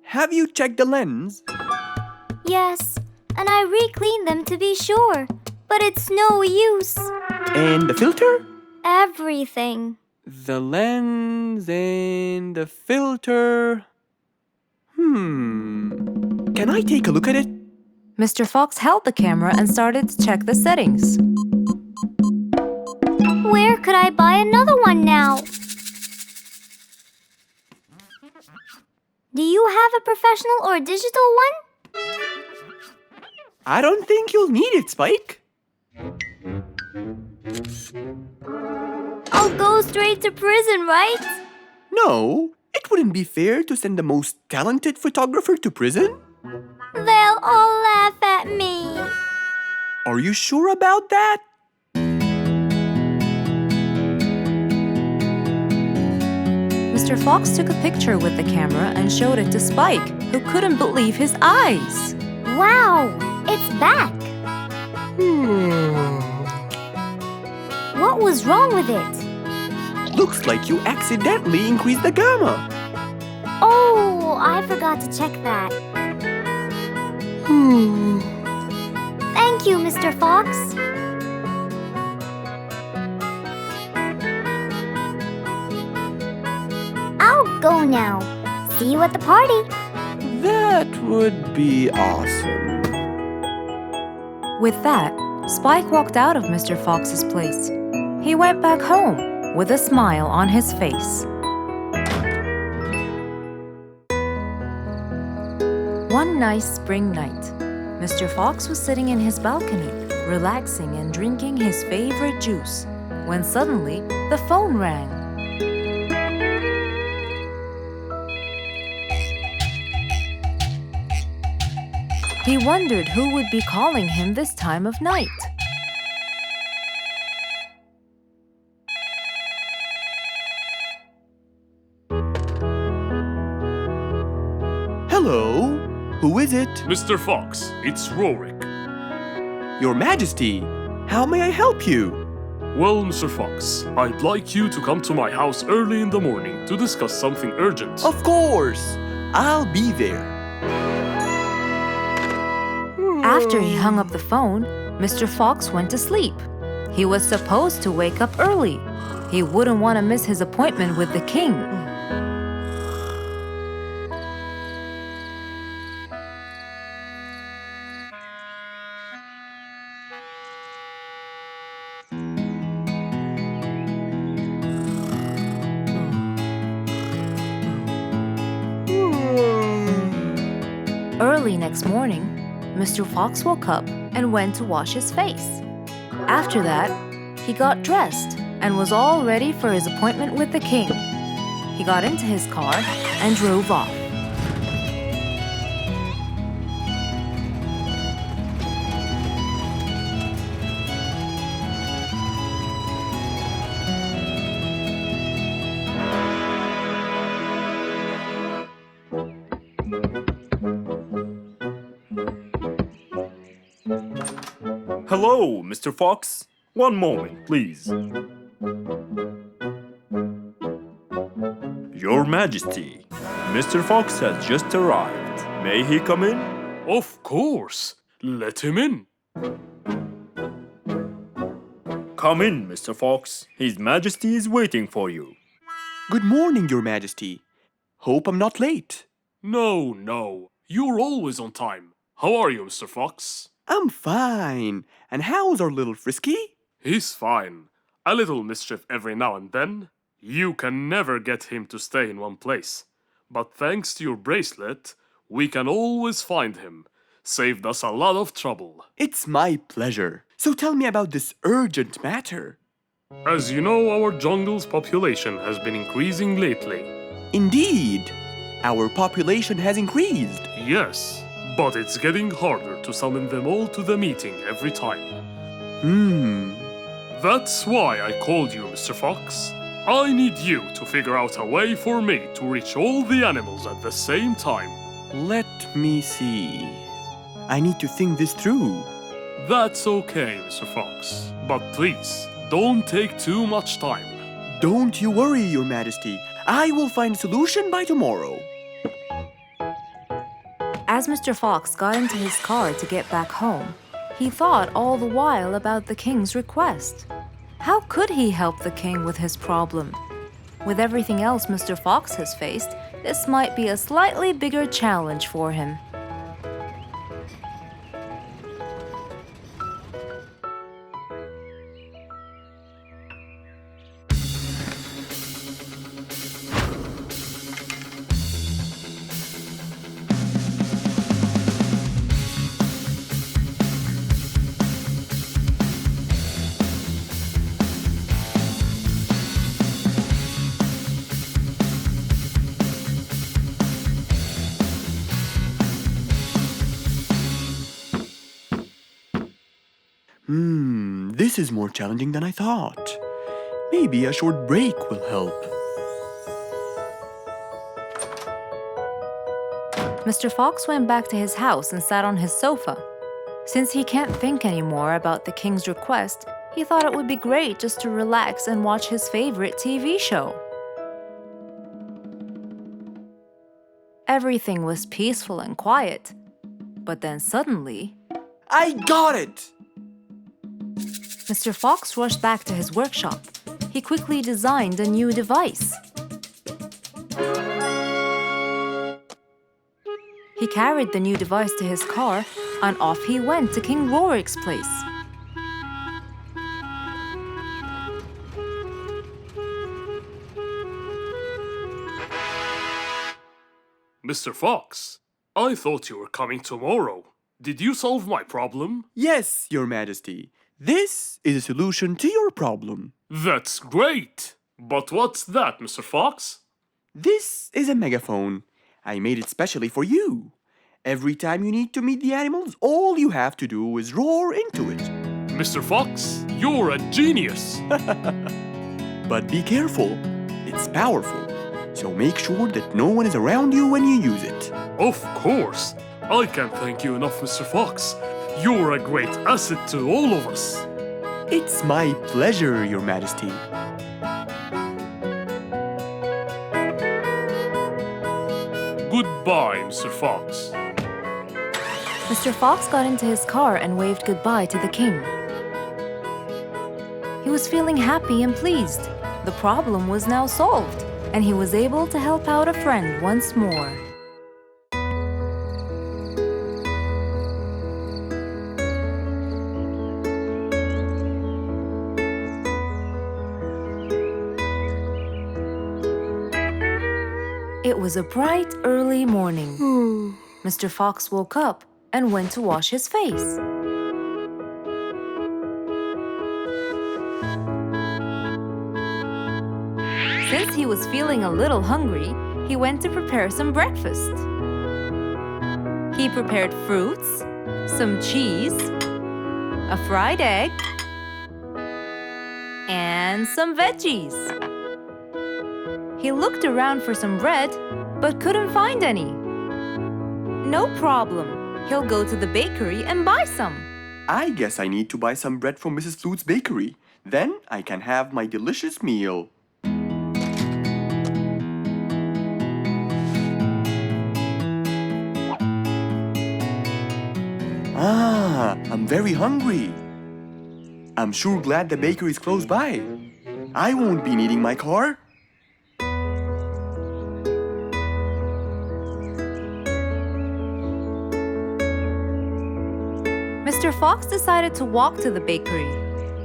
Speaker 3: Have you checked the lens?
Speaker 2: Yes, and I re-cleaned them to be sure. But it's no use.
Speaker 3: And the filter?
Speaker 2: Everything.
Speaker 3: The lens and the filter. Can I take a look at it?
Speaker 1: Mr. Fox held the camera and started to check the settings.
Speaker 2: Where could I buy another one now? Do you have a professional or digital one?
Speaker 3: I don't think you'll need it, Spike.
Speaker 2: I'll go straight to prison, right?
Speaker 3: No, it wouldn't be fair to send the most talented photographer to prison.
Speaker 2: They'll all laugh at me.
Speaker 3: Are you sure about that?
Speaker 1: Mr. Fox took a picture with the camera and showed it to Spike, who couldn't believe his eyes.
Speaker 2: Wow, it's back. What was wrong with it?
Speaker 3: Looks like you accidentally increased the gamma.
Speaker 2: Oh, I forgot to check that. Thank you, Mr. Fox. I'll go now. See you at the party.
Speaker 3: That would be awesome.
Speaker 1: With that, Spike walked out of Mr. Fox's place. He went back home with a smile on his face. One nice spring night, Mr. Fox was sitting in his balcony, relaxing and drinking his favorite juice, when suddenly the phone rang. He wondered who would be calling him this time of night.
Speaker 3: Hello, who is it?
Speaker 4: Mr. Fox, it's Rorik.
Speaker 3: Your Majesty, how may I help you?
Speaker 4: Well, Mr. Fox, I'd like you to come to my house early in the morning to discuss something urgent.
Speaker 3: Of course, I'll be there.
Speaker 1: After he hung up the phone, Mr. Fox went to sleep. He was supposed to wake up early. He wouldn't want to miss his appointment with the king. Early next morning, Mr. Fox woke up and went to wash his face. After that, he got dressed and was all ready for his appointment with the king. He got into his car and drove off.
Speaker 5: Hello, Mr. Fox. One moment, please. Your Majesty, Mr. Fox has just arrived. May he come in?
Speaker 4: Of course. Let him in.
Speaker 5: Come in, Mr. Fox. His Majesty is waiting for you.
Speaker 3: Good morning, Your Majesty. Hope I'm not late.
Speaker 4: No. You're always on time. How are you, Mr. Fox?
Speaker 3: I'm fine. And how's our little Frisky?
Speaker 4: He's fine. A little mischief every now and then. You can never get him to stay in one place. But thanks to your bracelet, we can always find him. Saved us a lot of trouble.
Speaker 3: It's my pleasure. So tell me about this urgent matter.
Speaker 4: As you know, our jungle's population has been increasing lately.
Speaker 3: Indeed, our population has increased.
Speaker 4: Yes, but it's getting harder to summon them all to the meeting every time. That's why I called you, Mr. Fox. I need you to figure out a way for me to reach all the animals at the same time.
Speaker 3: Let me see. I need to think this through.
Speaker 4: That's okay, Mr. Fox. But please, don't take too much time.
Speaker 3: Don't you worry, Your Majesty. I will find a solution by tomorrow.
Speaker 1: As Mr. Fox got into his car to get back home, he thought all the while about the king's request. How could he help the king with his problem? With everything else Mr. Fox has faced, this might be a slightly bigger challenge for him.
Speaker 3: This is more challenging than I thought. Maybe a short break will help.
Speaker 1: Mr. Fox went back to his house and sat on his sofa. Since he can't think anymore about the king's request, he thought it would be great just to relax and watch his favorite TV show. Everything was peaceful and quiet. But then suddenly,
Speaker 3: I got it!
Speaker 1: Mr. Fox rushed back to his workshop. He quickly designed a new device. He carried the new device to his car, and off he went to King Rorik's place.
Speaker 4: Mr. Fox, I thought you were coming tomorrow. Did you solve my problem?
Speaker 3: Yes, Your Majesty. This is a solution to your problem.
Speaker 4: That's great! But what's that, Mr. Fox?
Speaker 3: This is a megaphone. I made it specially for you. Every time you need to meet the animals, all you have to do is roar into it.
Speaker 4: Mr. Fox, you're a genius!
Speaker 3: But be careful. It's powerful. So make sure that no one is around you when you use it.
Speaker 4: Of course! I can't thank you enough, Mr. Fox. You're a great asset to all of us.
Speaker 3: It's my pleasure, Your Majesty.
Speaker 4: Goodbye, Mr. Fox.
Speaker 1: Mr. Fox got into his car and waved goodbye to the king. He was feeling happy and pleased. The problem was now solved, and he was able to help out a friend once more. It was a bright, early morning. Mr. Fox woke up and went to wash his face. Since he was feeling a little hungry, he went to prepare some breakfast. He prepared fruits, some cheese, a fried egg, and some veggies. He looked around for some bread, but couldn't find any. No problem. He'll go to the bakery and buy some.
Speaker 3: I guess I need to buy some bread from Mrs. Flute's bakery. Then I can have my delicious meal. I'm very hungry. I'm sure glad the bakery is close by. I won't be needing my car.
Speaker 1: Mr. Fox decided to walk to the bakery.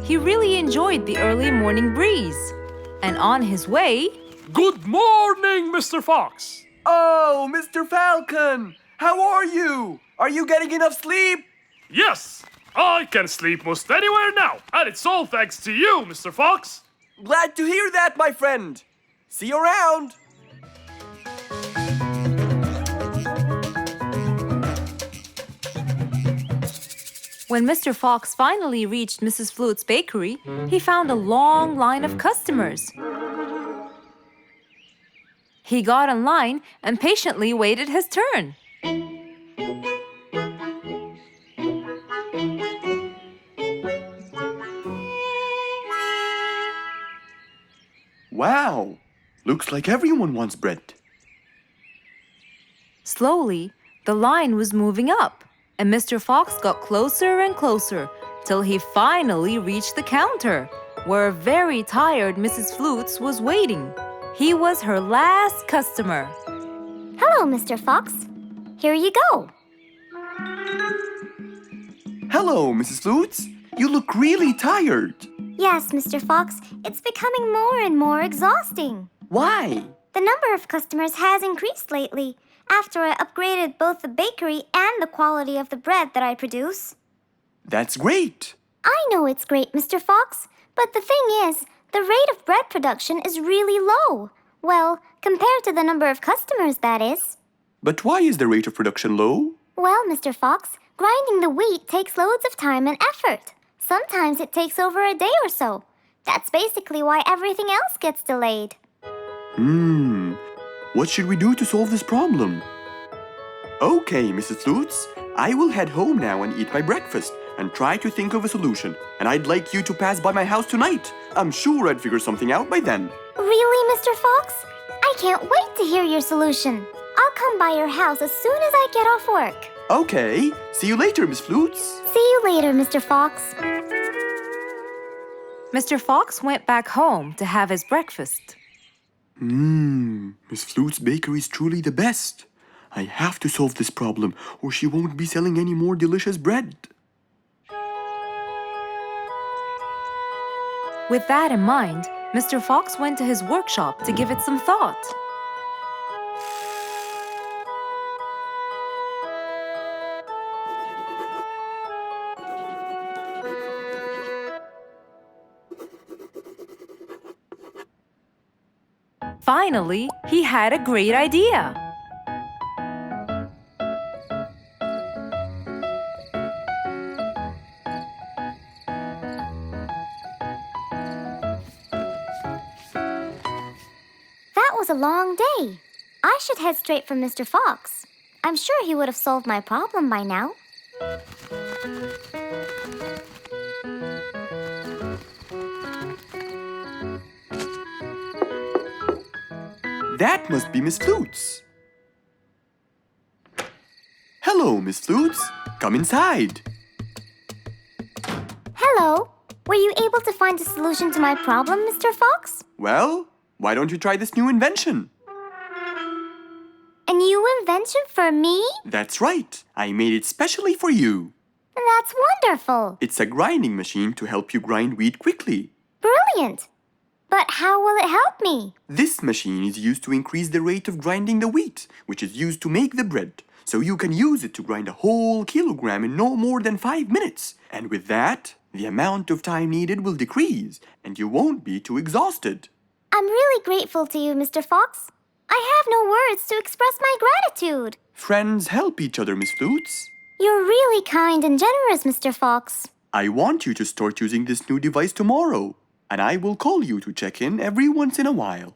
Speaker 1: He really enjoyed the early morning breeze. And on his way...
Speaker 4: Good morning, Mr. Fox!
Speaker 3: Oh, Mr. Falcon! How are you? Are you getting enough sleep?
Speaker 4: Yes! I can sleep most anywhere now, and it's all thanks to you, Mr. Fox!
Speaker 3: Glad to hear that, my friend. See you around.
Speaker 1: When Mr. Fox finally reached Mrs. Flute's bakery, he found a long line of customers. He got in line and patiently waited his turn.
Speaker 3: Wow! Looks like everyone wants bread.
Speaker 1: Slowly, the line was moving up, and Mr. Fox got closer and closer till he finally reached the counter. where a very tired Mrs. Flutes was waiting. He was her last customer.
Speaker 2: Hello, Mr. Fox. Here you go.
Speaker 3: Hello, Mrs. Flutes. You look really tired.
Speaker 2: Yes, Mr. Fox, it's becoming more and more exhausting.
Speaker 3: Why?
Speaker 2: The number of customers has increased lately after I upgraded both the bakery and the quality of the bread that I produce.
Speaker 3: That's great.
Speaker 2: I know it's great, Mr. Fox, but the thing is, the rate of bread production is really low. Well, compared to the number of customers, that is.
Speaker 3: But why is the rate of production low?
Speaker 2: Well, Mr. Fox, grinding the wheat takes loads of time and effort. Sometimes it takes over a day or so. That's basically why everything else gets delayed.
Speaker 3: What should we do to solve this problem? Okay, Mrs. Flutes, I will head home now and eat my breakfast and try to think of a solution. And I'd like you to pass by my house tonight. I'm sure I'd figure something out by then.
Speaker 2: Really, Mr. Fox? I can't wait to hear your solution. I'll come by your house as soon as I get off work.
Speaker 3: Okay, see you later, Miss Flutes.
Speaker 2: See you later, Mr. Fox.
Speaker 1: Mr. Fox went back home to have his breakfast.
Speaker 3: Miss Flute's bakery is truly the best. I have to solve this problem or she won't be selling any more delicious bread.
Speaker 1: With that in mind, Mr. Fox went to his workshop to give it some thought. Finally, he had a great idea.
Speaker 2: That was a long day. I should head straight for Mr. Fox. I'm sure he would have solved my problem by now.
Speaker 3: That must be Miss Flutes. Hello, Miss Flutes. Come inside.
Speaker 2: Hello. Were you able to find a solution to my problem, Mr. Fox?
Speaker 3: Well, why don't you try this new invention?
Speaker 2: A new invention for me?
Speaker 3: That's right. I made it specially for you.
Speaker 2: That's wonderful.
Speaker 3: It's a grinding machine to help you grind wheat quickly.
Speaker 2: Brilliant. But how will it help me?
Speaker 3: This machine is used to increase the rate of grinding the wheat, which is used to make the bread. So you can use it to grind a whole kilogram in no more than 5 minutes. And with that, the amount of time needed will decrease, and you won't be too exhausted.
Speaker 2: I'm really grateful to you, Mr. Fox. I have no words to express my gratitude.
Speaker 3: Friends help each other, Miss Flutes.
Speaker 2: You're really kind and generous, Mr. Fox.
Speaker 3: I want you to start using this new device tomorrow, and I will call you to check in every once in a while.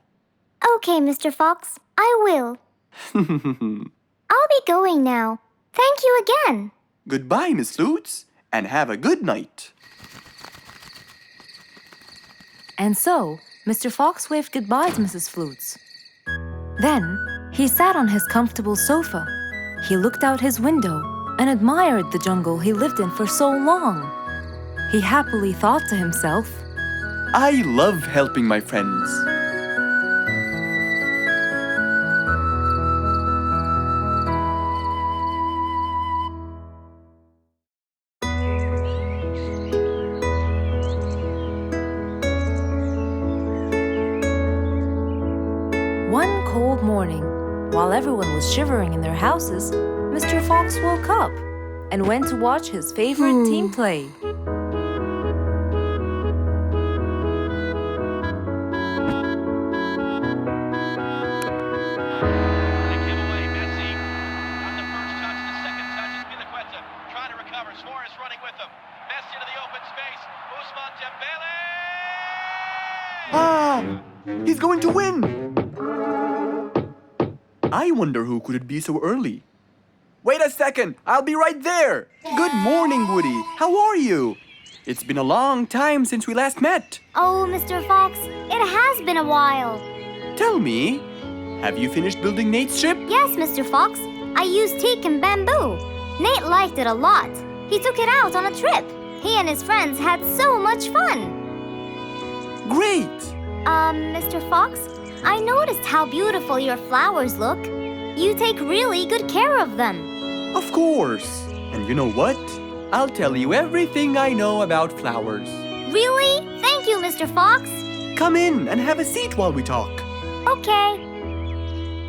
Speaker 2: Okay, Mr. Fox, I will. I'll be going now. Thank you again.
Speaker 3: Goodbye, Miss Flutes, and have a good night.
Speaker 1: And so, Mr. Fox waved goodbye to Mrs. Flutes. Then, he sat on his comfortable sofa. He looked out his window and admired the jungle he lived in for so long. He happily thought to himself,
Speaker 3: I love helping my friends.
Speaker 1: One cold morning, while everyone was shivering in their houses, Mr. Fox woke up and went to watch his favorite team play.
Speaker 3: He's going to win! I wonder who could it be so early? Wait a second! I'll be right there! Good morning, Woody! How are you? It's been a long time since we last met.
Speaker 2: Oh, Mr. Fox, it has been a while.
Speaker 3: Tell me, have you finished building Nate's ship?
Speaker 2: Yes, Mr. Fox. I used teak and bamboo. Nate liked it a lot. He took it out on a trip. He and his friends had so much fun.
Speaker 3: Great!
Speaker 2: Mr. Fox, I noticed how beautiful your flowers look. You take really good care of them.
Speaker 3: Of course. And you know what? I'll tell you everything I know about flowers.
Speaker 2: Really? Thank you, Mr. Fox.
Speaker 3: Come in and have a seat while we talk.
Speaker 2: Okay.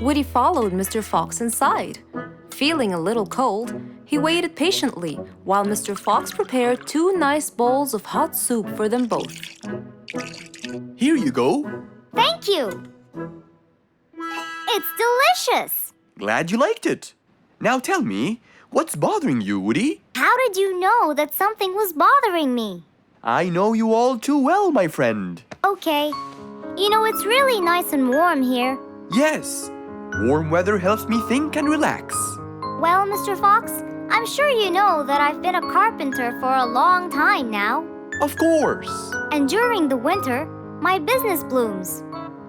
Speaker 1: Woody followed Mr. Fox inside. Feeling a little cold, he waited patiently while Mr. Fox prepared 2 nice bowls of hot soup for them both.
Speaker 3: Here you go.
Speaker 2: Thank you. It's delicious.
Speaker 3: Glad you liked it. Now tell me, what's bothering you, Woody?
Speaker 2: How did you know that something was bothering me?
Speaker 3: I know you all too well, my friend.
Speaker 2: Okay. You know, it's really nice and warm here.
Speaker 3: Yes, warm weather helps me think and relax.
Speaker 2: Well, Mr. Fox, I'm sure you know that I've been a carpenter for a long time now.
Speaker 3: Of course.
Speaker 2: And during the winter, my business blooms.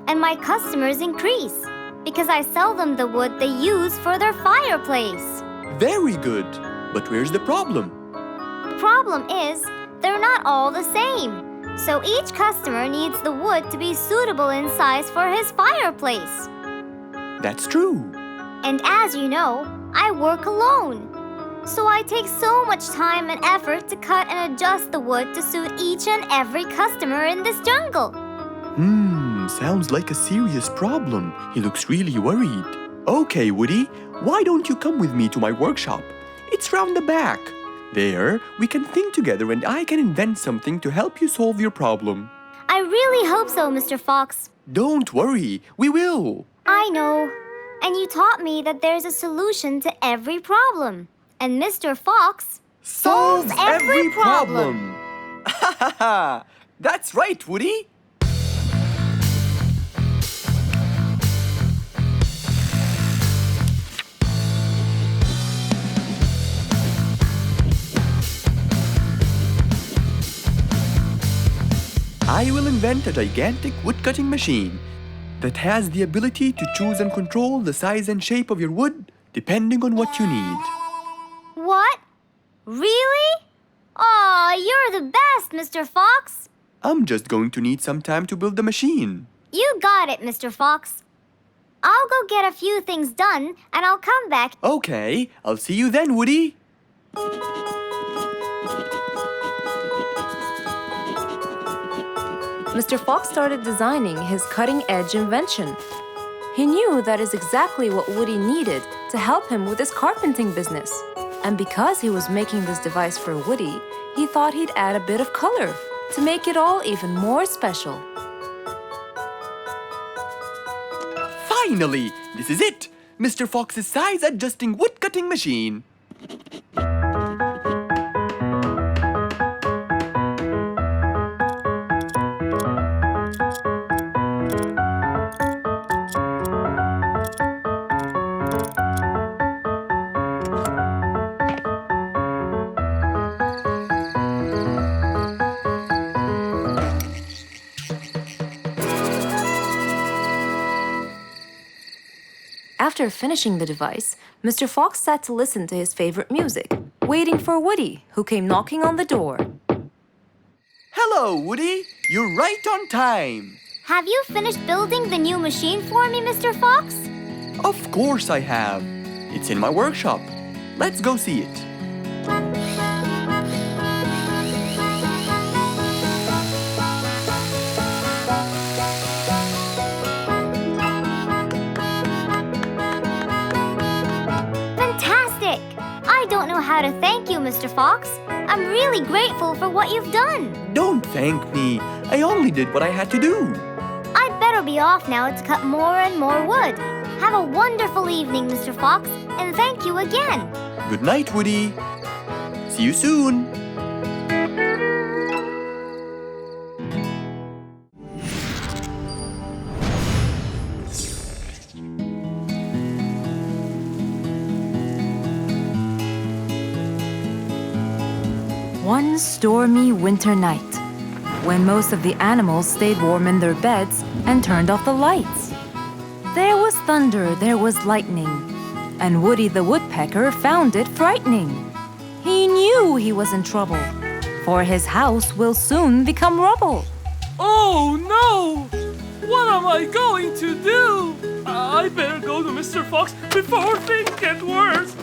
Speaker 2: And my customers increase because I sell them the wood they use for their fireplace.
Speaker 3: Very good. But where's the problem?
Speaker 2: The problem is, they're not all the same. So each customer needs the wood to be suitable in size for his fireplace.
Speaker 3: That's true.
Speaker 2: And as you know, I work alone. So I take so much time and effort to cut and adjust the wood to suit each and every customer in this jungle.
Speaker 3: Sounds like a serious problem. He looks really worried. Okay, Woody, why don't you come with me to my workshop? It's round the back. There, we can think together and I can invent something to help you solve your problem.
Speaker 2: I really hope so, Mr. Fox.
Speaker 3: Don't worry, we will.
Speaker 2: I know. And you taught me that there's a solution to every problem. And Mr. Fox solves every problem.
Speaker 3: Ha ha ha! That's right, Woody. I will invent a gigantic wood-cutting machine that has the ability to choose and control the size and shape of your wood depending on what you need.
Speaker 2: What? Really? Aw, you're the best, Mr. Fox.
Speaker 3: I'm just going to need some time to build the machine.
Speaker 2: You got it, Mr. Fox. I'll go get a few things done and I'll come back.
Speaker 3: Okay, I'll see you then, Woody.
Speaker 1: Mr. Fox started designing his cutting-edge invention. He knew that is exactly what Woody needed to help him with his carpenting business. And because he was making this device for Woody, he thought he'd add a bit of color to make it all even more special.
Speaker 3: Finally, this is it! Mr. Fox's size-adjusting wood-cutting machine.
Speaker 1: After finishing the device, Mr. Fox sat to listen to his favorite music, waiting for Woody, who came knocking on the door.
Speaker 3: Hello, Woody. You're right on time.
Speaker 2: Have you finished building the new machine for me, Mr. Fox?
Speaker 3: Of course I have. It's in my workshop. Let's go see it.
Speaker 2: Fantastic! I don't know how to thank you, Mr. Fox. I'm really grateful for what you've done.
Speaker 3: Don't thank me. I only did what I had to do.
Speaker 2: I'd better be off now to cut more and more wood. Have a wonderful evening, Mr. Fox, and thank you again.
Speaker 3: Good night, Woody. See you soon.
Speaker 1: One stormy winter night, when most of the animals stayed warm in their beds and turned off the lights. There was thunder, there was lightning, and Woody the Woodpecker found it frightening. He knew he was in trouble, for his house will soon become rubble.
Speaker 4: Oh no! What am I going to do? I better go to Mr. Fox before things get worse.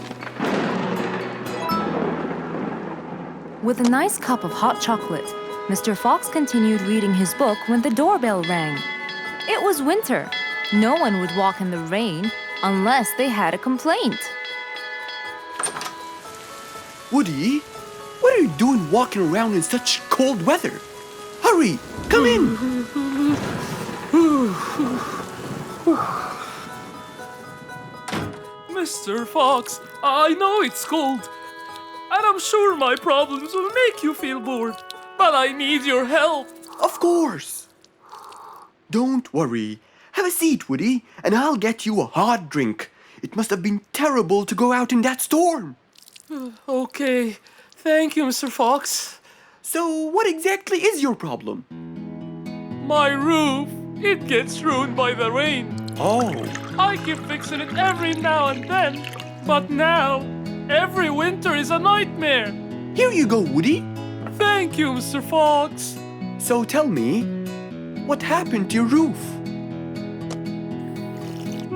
Speaker 1: With a nice cup of hot chocolate, Mr. Fox continued reading his book when the doorbell rang. It was winter. No one would walk in the rain unless they had a complaint.
Speaker 3: Woody, what are you doing walking around in such cold weather? Hurry, come in.
Speaker 4: Mr. Fox, I know it's cold, and I'm sure my problems will make you feel bored, but I need your help.
Speaker 3: Of course. Don't worry. Have a seat, Woody, and I'll get you a hot drink. It must have been terrible to go out in that storm.
Speaker 4: Okay, thank you, Mr. Fox.
Speaker 3: So, what exactly is your problem?
Speaker 4: My roof, it gets ruined by the rain.
Speaker 3: Oh,
Speaker 4: I keep fixing it every now and then, but now, every winter is a nightmare.
Speaker 3: here you go, Woody.
Speaker 4: Thank you, Mr. Fox.
Speaker 3: So tell me, what happened to your roof?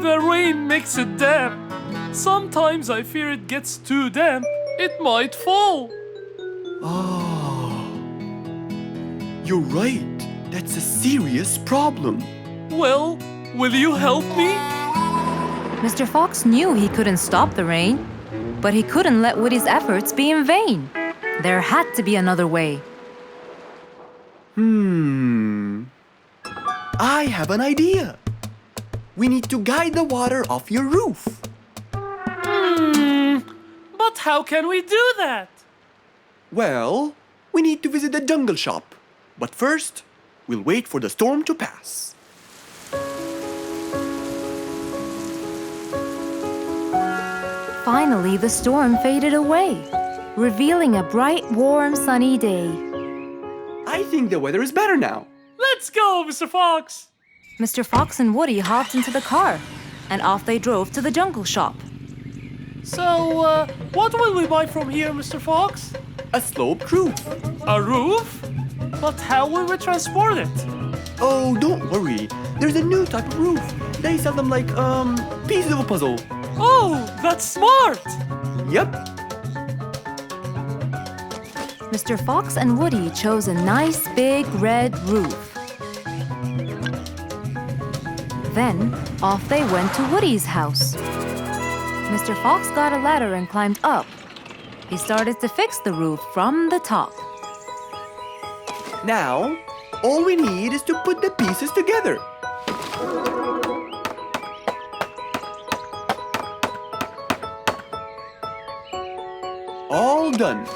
Speaker 4: The rain makes it damp. Sometimes I fear it gets too damp. It might fall.
Speaker 3: Oh, you're right. That's a serious problem.
Speaker 4: Well, will you help me?
Speaker 1: Mr. Fox knew he couldn't stop the rain, but he couldn't let Woody's efforts be in vain. There had to be another way.
Speaker 3: I have an idea. We need to guide the water off your roof.
Speaker 4: But how can we do that?
Speaker 3: Well, we need to visit the jungle shop. But first, we'll wait for the storm to pass.
Speaker 1: Finally, the storm faded away, revealing a bright, warm, sunny day.
Speaker 3: I think the weather is better now.
Speaker 4: Let's go, Mr. Fox.
Speaker 1: Mr. Fox and Woody hopped into the car, and off they drove to the jungle shop.
Speaker 4: So, what will we buy from here, Mr. Fox?
Speaker 3: A sloped roof.
Speaker 4: A roof? But how will we transport it?
Speaker 3: Oh, don't worry. There's a new type of roof. They sell them like, pieces of a puzzle.
Speaker 4: Oh, that's smart!
Speaker 3: Yep.
Speaker 1: Mr. Fox and Woody chose a nice big red roof. Then, off they went to Woody's house. Mr. Fox got a ladder and climbed up. He started to fix the roof from the top.
Speaker 3: Now, all we need is to put the pieces together. All done.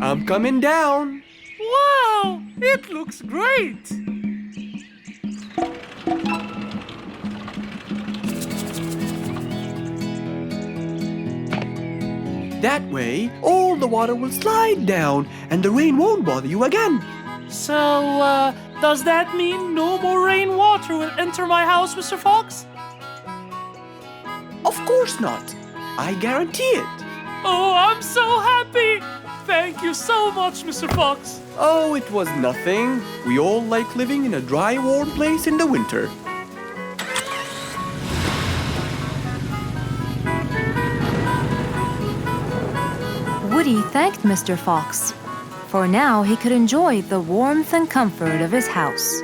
Speaker 3: I'm coming down.
Speaker 4: Wow, it looks great!
Speaker 3: That way, all the water will slide down and the rain won't bother you again.
Speaker 4: So, does that mean no more rainwater will enter my house, Mr. Fox?
Speaker 3: Of course not. I guarantee it.
Speaker 4: Oh, I'm so happy! Thank you so much, Mr. Fox.
Speaker 3: Oh, it was nothing. We all like living in a dry, warm place in the winter.
Speaker 1: Woody thanked Mr. Fox, for now he could enjoy the warmth and comfort of his house.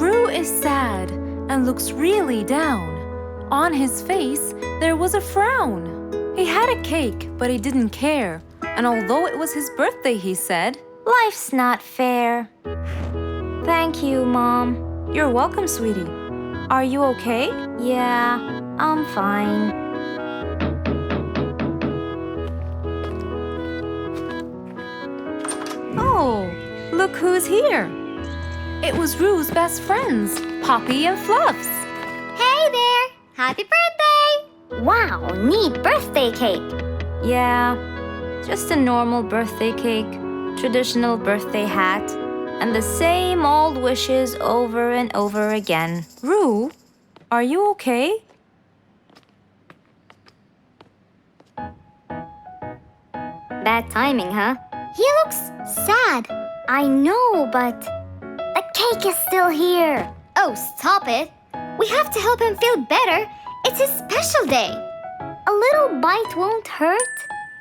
Speaker 1: Roo is sad and looks really down. On his face, there was a frown. He had a cake, but he didn't care. And although it was his birthday, he said,
Speaker 2: Life's not fair. Thank you, Mom.
Speaker 1: "You're welcome, sweetie. Are you okay?"
Speaker 2: Yeah, I'm fine.
Speaker 1: Oh, look who's here. It was Roo's best friends, Poppy and Fluffs.
Speaker 2: Hey there! Happy birthday! Wow, neat birthday cake.
Speaker 1: Yeah, just a normal birthday cake, traditional birthday hat, and the same old wishes over and over again. Roo, are you okay?
Speaker 2: Bad timing, huh? He looks sad. I know, but the cake is still here. Oh, stop it. We have to help him feel better. It's his special day. A little bite won't hurt.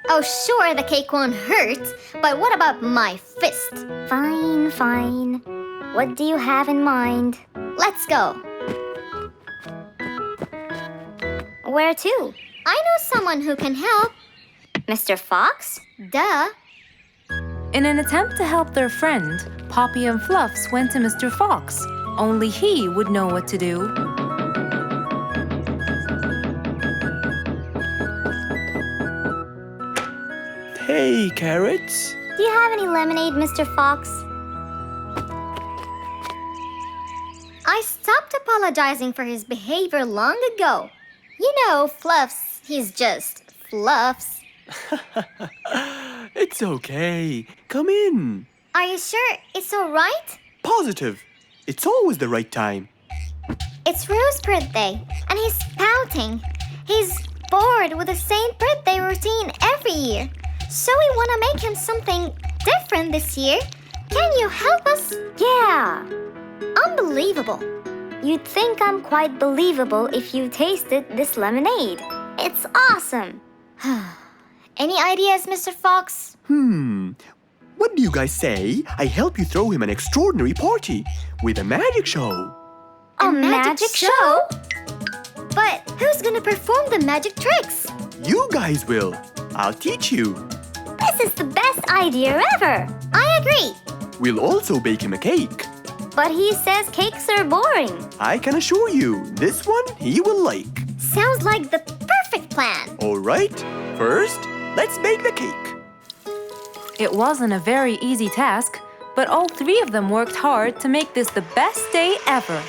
Speaker 2: Oh, sure, the cake won't hurt. But what about my fist? Fine, fine. What do you have in mind? Let's go. Where to? I know someone who can help. Mr. Fox? Duh.
Speaker 1: In an attempt to help their friend, Poppy and Fluffs went to Mr. Fox. Only he would know what to do.
Speaker 3: Hey, carrots.
Speaker 2: Do you have any lemonade, Mr. Fox? I stopped apologizing for his behavior long ago. You know, Fluffs, he's just Fluffs.
Speaker 3: It's okay. Come in.
Speaker 2: Are you sure it's all right?
Speaker 3: Positive. It's always the right time.
Speaker 2: It's Rue's birthday, and he's pouting. He's bored with the same birthday routine every year. So we want to make him something different this year. Can you help us? Yeah. Unbelievable. You'd think I'm quite believable if you tasted this lemonade. It's awesome. Any ideas, Mr. Fox?
Speaker 3: What do you guys say? I help you throw him an extraordinary party with a magic show.
Speaker 2: A magic show? But who's gonna perform the magic tricks?
Speaker 3: You guys will. I'll teach you.
Speaker 2: This is the best idea ever. I agree.
Speaker 3: We'll also bake him a cake.
Speaker 2: But he says cakes are boring.
Speaker 3: I can assure you, this one he will like.
Speaker 2: Sounds like the perfect plan.
Speaker 3: All right, first, let's bake the cake.
Speaker 1: It wasn't a very easy task, but all three of them worked hard to make this the best day ever.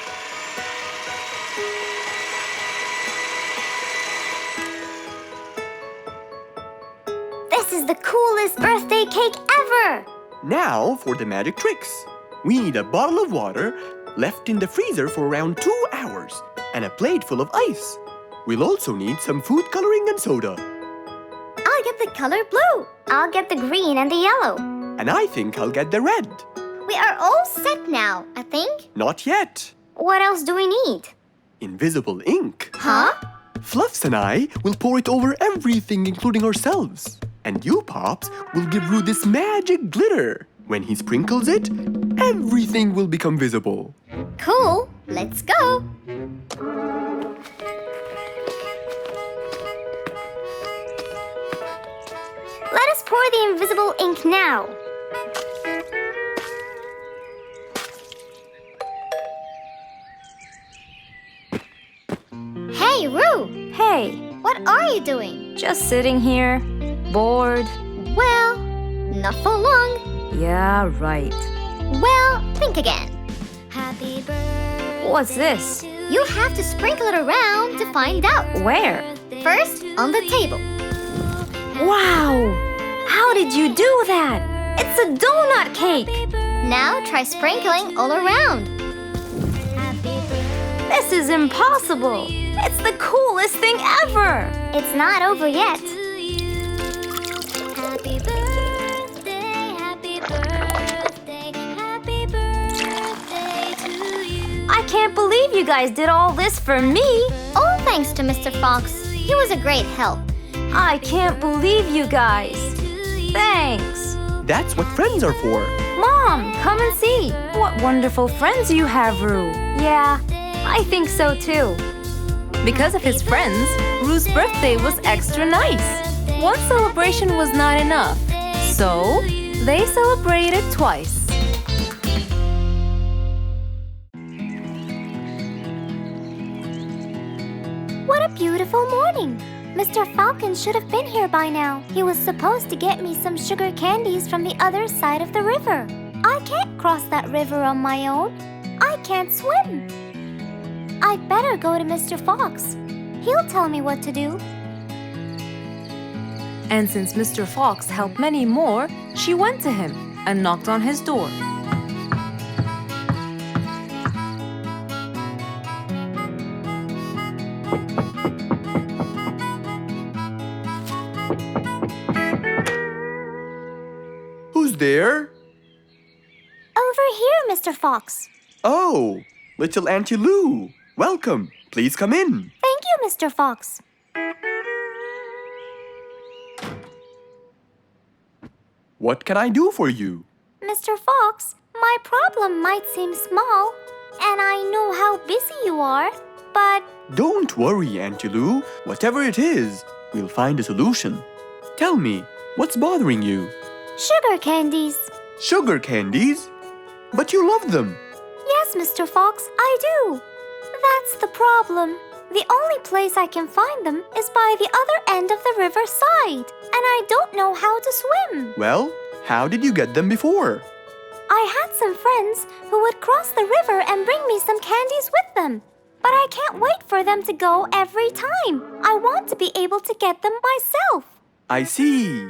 Speaker 2: This is the coolest birthday cake ever!
Speaker 3: Now for the magic tricks. We need a bottle of water left in the freezer for around 2 hours and a plate full of ice. We'll also need some food coloring and soda.
Speaker 2: I'll get the color blue. I'll get the green and the yellow.
Speaker 3: And I think I'll get the red.
Speaker 2: We are all set now, I think.
Speaker 3: Not yet.
Speaker 2: What else do we need?
Speaker 3: Invisible ink.
Speaker 2: Huh?
Speaker 3: Fluffs and I will pour it over everything, including ourselves. And you, Pops, will give Roo this magic glitter. When he sprinkles it, everything will become visible.
Speaker 2: Cool. Let's go. Let us pour the invisible ink now. Hey, Roo!
Speaker 1: Hey,
Speaker 2: What are you doing?
Speaker 1: just sitting here, bored.
Speaker 2: Well, not for long.
Speaker 1: Yeah, right.
Speaker 2: Well, think again. Happy birthday.
Speaker 1: What's this?
Speaker 2: You have to sprinkle it around to find out.
Speaker 1: Where?
Speaker 2: First, on the table.
Speaker 1: Wow! How did you do that? It's a donut cake!
Speaker 2: Now try sprinkling all around.
Speaker 1: This is impossible! It's the coolest thing ever!
Speaker 2: It's not over yet.
Speaker 1: I can't believe you guys did all this for me!
Speaker 2: All thanks to Mr. Fox. He was a great help.
Speaker 1: I can't believe you guys! Thanks!
Speaker 3: That's what friends are for.
Speaker 1: Mom, come and see! What wonderful friends you have, Roo! Yeah, I think so too. Because of his friends, Roo's birthday was extra nice. One celebration was not enough, so they celebrated twice.
Speaker 2: What a beautiful morning. Mr. Falcon should have been here by now. He was supposed to get me some sugar candies from the other side of the river. I can't cross that river on my own. I can't swim. I'd better go to Mr. Fox. He'll tell me what to do.
Speaker 1: And since Mr. Fox helped many more, she went to him and knocked on his door.
Speaker 3: there?
Speaker 2: Over here, Mr. Fox.
Speaker 3: Oh, little Auntie Lou. Welcome. Please come in.
Speaker 2: Thank you, Mr. Fox.
Speaker 3: What can I do for you?
Speaker 2: Mr. Fox, my problem might seem small, and I know how busy you are, but
Speaker 3: Don't worry, Auntie Lou. Whatever it is, we'll find a solution. Tell me, what's bothering you?
Speaker 2: sugar candies.
Speaker 3: Sugar candies? But you love them.
Speaker 2: Yes, Mr. Fox, I do. That's the problem. The only place I can find them is by the other end of the river side, and I don't know how to swim.
Speaker 3: Well, how did you get them before?
Speaker 2: I had some friends who would cross the river and bring me some candies with them. But I can't wait for them to go every time. I want to be able to get them myself.
Speaker 3: I see.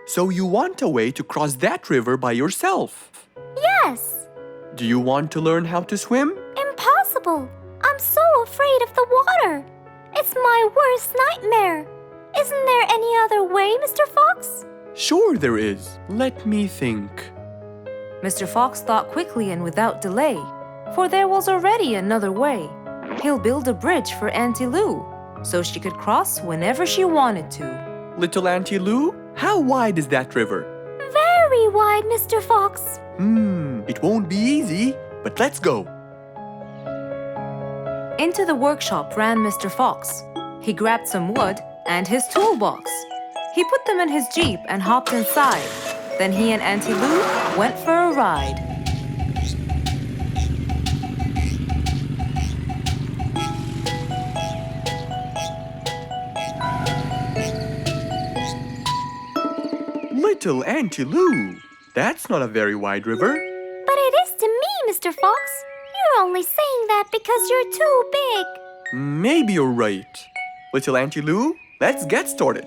Speaker 3: So you want a way to cross that river by yourself.
Speaker 2: Yes.
Speaker 3: Do you want to learn how to swim?
Speaker 2: Impossible. I'm so afraid of the water. It's my worst nightmare. Isn't there any other way, Mr. Fox?
Speaker 3: Sure there is. Let me think.
Speaker 1: Mr. Fox thought quickly and without delay, for there was already another way. He'll build a bridge for Auntie Lou, so she could cross whenever she wanted to.
Speaker 3: Little Auntie Lou, how wide is that river?
Speaker 2: Very wide, Mr. Fox.
Speaker 3: It won't be easy, but let's go.
Speaker 1: Into the workshop ran Mr. Fox. He grabbed some wood and his toolbox. He put them in his Jeep and hopped inside. Then he and Auntie Lou went for a ride.
Speaker 3: Little Auntie Lou, that's not a very wide river.
Speaker 2: But it is to me, Mr. Fox. You're only saying that because you're too big.
Speaker 3: Maybe you're right. Little Auntie Lou, let's get started.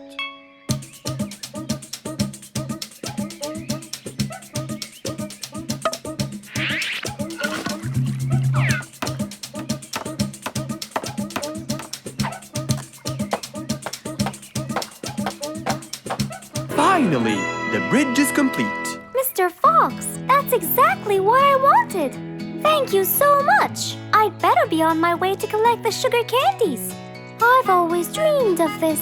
Speaker 3: Finally, the bridge is complete.
Speaker 2: Mr. Fox, that's exactly what I wanted. Thank you so much. I'd better be on my way to collect the sugar candies. I've always dreamed of this.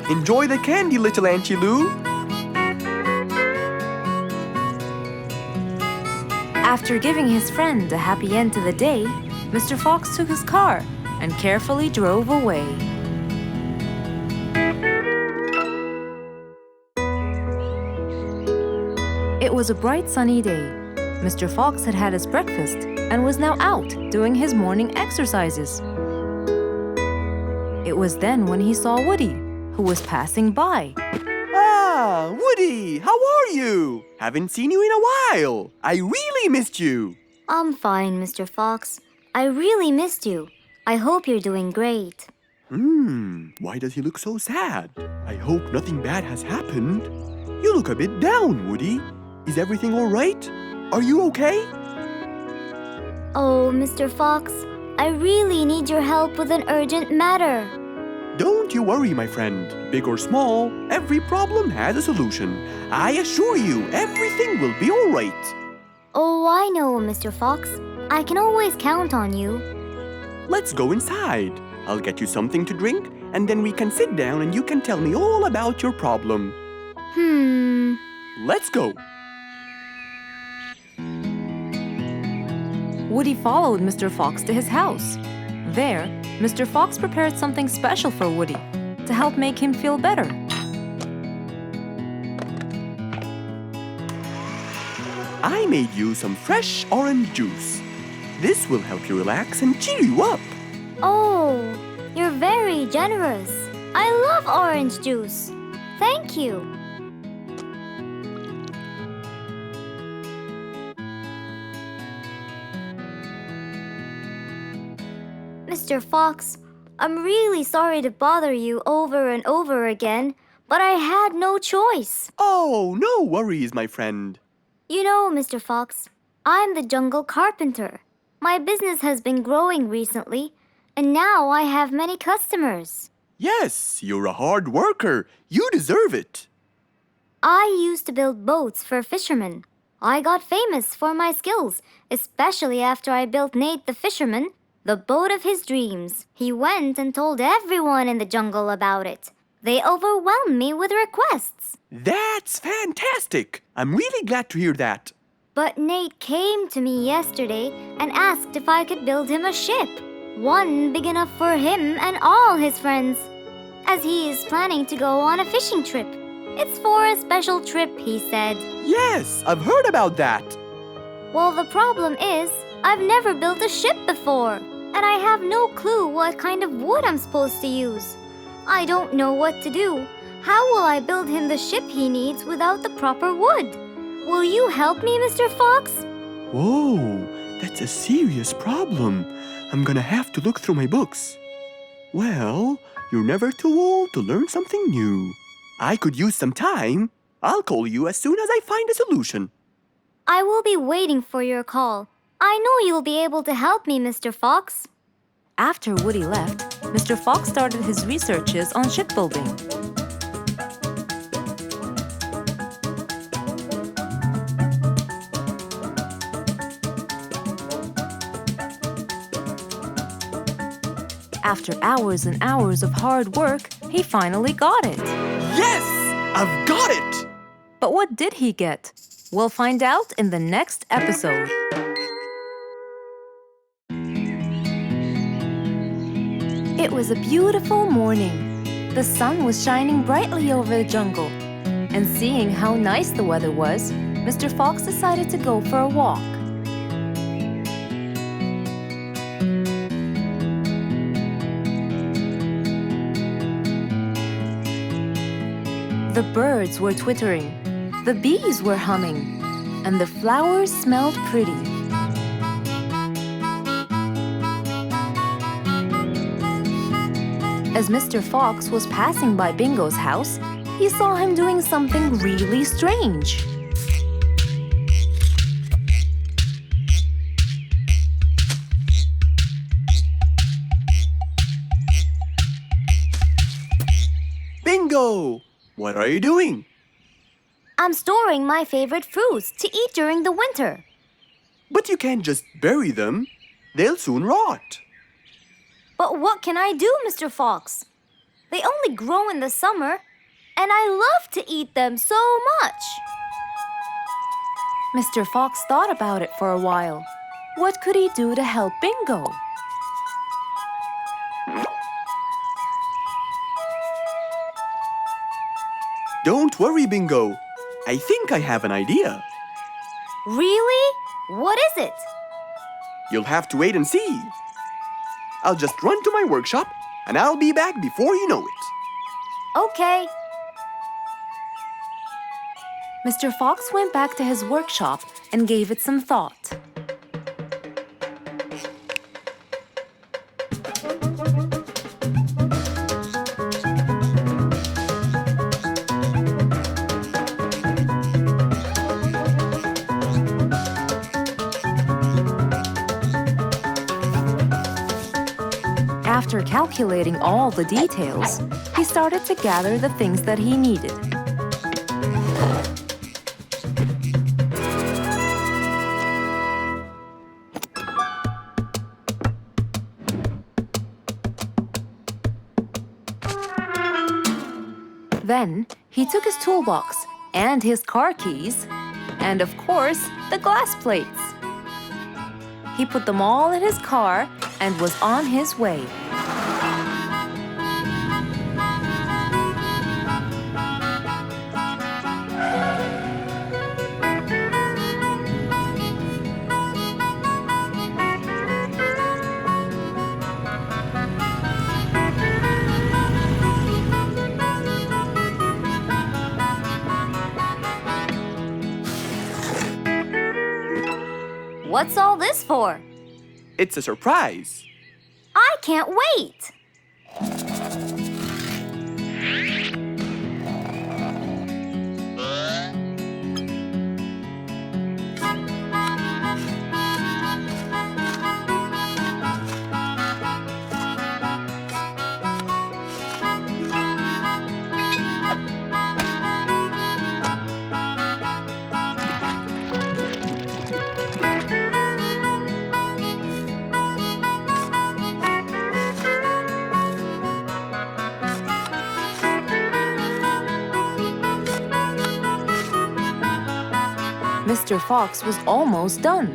Speaker 3: Enjoy the candy, little Auntie Lou.
Speaker 1: After giving his friend a happy end to the day, Mr. Fox took his car and carefully drove away. It was a bright sunny day. Mr. Fox had had his breakfast and was now out doing his morning exercises. It was then when he saw Woody, who was passing by.
Speaker 3: Ah, Woody, how are you? Haven't seen you in a while. I really missed you.
Speaker 2: I'm fine, Mr. Fox. I really missed you. I hope you're doing great.
Speaker 3: Why does he look so sad? I hope nothing bad has happened. You look a bit down, Woody. Is everything all right? Are you okay?
Speaker 2: Oh, Mr. Fox, I really need your help with an urgent matter.
Speaker 3: Don't you worry, my friend. Big or small, every problem has a solution. I assure you, everything will be all right.
Speaker 2: Oh, I know, Mr. Fox. I can always count on you.
Speaker 3: Let's go inside. I'll get you something to drink, and then we can sit down and you can tell me all about your problem. Let's go.
Speaker 1: Woody followed Mr. Fox to his house. There, Mr. Fox prepared something special for Woody to help make him feel better.
Speaker 3: I made you some fresh orange juice. This will help you relax and cheer you up.
Speaker 2: Oh, you're very generous. I love orange juice. Thank you. Mr. Fox, I'm really sorry to bother you over and over again, but I had no choice.
Speaker 3: Oh, no worries, my friend.
Speaker 2: You know, Mr. Fox, I'm the jungle carpenter. My business has been growing recently, and now I have many customers.
Speaker 3: Yes, you're a hard worker. You deserve it.
Speaker 2: I used to build boats for fishermen. I got famous for my skills, especially after I built Nate the fisherman the boat of his dreams. He went and told everyone in the jungle about it. They overwhelmed me with requests.
Speaker 3: That's fantastic. I'm really glad to hear that.
Speaker 2: But Nate came to me yesterday and asked if I could build him a ship, one big enough for him and all his friends, as he is planning to go on a fishing trip. It's for a special trip, he said.
Speaker 3: Yes, I've heard about that.
Speaker 2: Well, the problem is, I've never built a ship before, and I have no clue what kind of wood I'm supposed to use. I don't know what to do. How will I build him the ship he needs without the proper wood? Will you help me, Mr. Fox?
Speaker 3: Whoa, that's a serious problem. I'm gonna have to look through my books. Well, you're never too old to learn something new. I could use some time. I'll call you as soon as I find a solution.
Speaker 2: I will be waiting for your call. I know you'll be able to help me, Mr. Fox.
Speaker 1: After Woody left, Mr. Fox started his researches on shipbuilding. After hours and hours of hard work, he finally got it.
Speaker 3: Yes! I've got it!
Speaker 1: But what did he get? We'll find out in the next episode. It was a beautiful morning. The sun was shining brightly over the jungle. And seeing how nice the weather was, Mr. Fox decided to go for a walk. The birds were twittering, the bees were humming, and the flowers smelled pretty. As Mr. Fox was passing by Bingo's house, he saw him doing something really strange.
Speaker 3: Bingo! What are you doing?
Speaker 2: I'm storing my favorite fruits to eat during the winter.
Speaker 3: But you can't just bury them. They'll soon rot.
Speaker 2: But what can I do, Mr. Fox? They only grow in the summer, and I love to eat them so much.
Speaker 1: Mr. Fox thought about it for a while. What could he do to help Bingo?
Speaker 3: Don't worry, Bingo. I think I have an idea.
Speaker 2: Really? What is it?
Speaker 3: You'll have to wait and see. I'll just run to my workshop, and I'll be back before you know it.
Speaker 2: Okay.
Speaker 1: Mr. Fox went back to his workshop and gave it some thought. After calculating all the details, he started to gather the things that he needed. Then he took his toolbox and his car keys, and of course, the glass plates. He put them all in his car and was on his way.
Speaker 2: What's all this for?
Speaker 3: It's a surprise.
Speaker 2: I can't wait.
Speaker 1: Mr. Fox was almost done,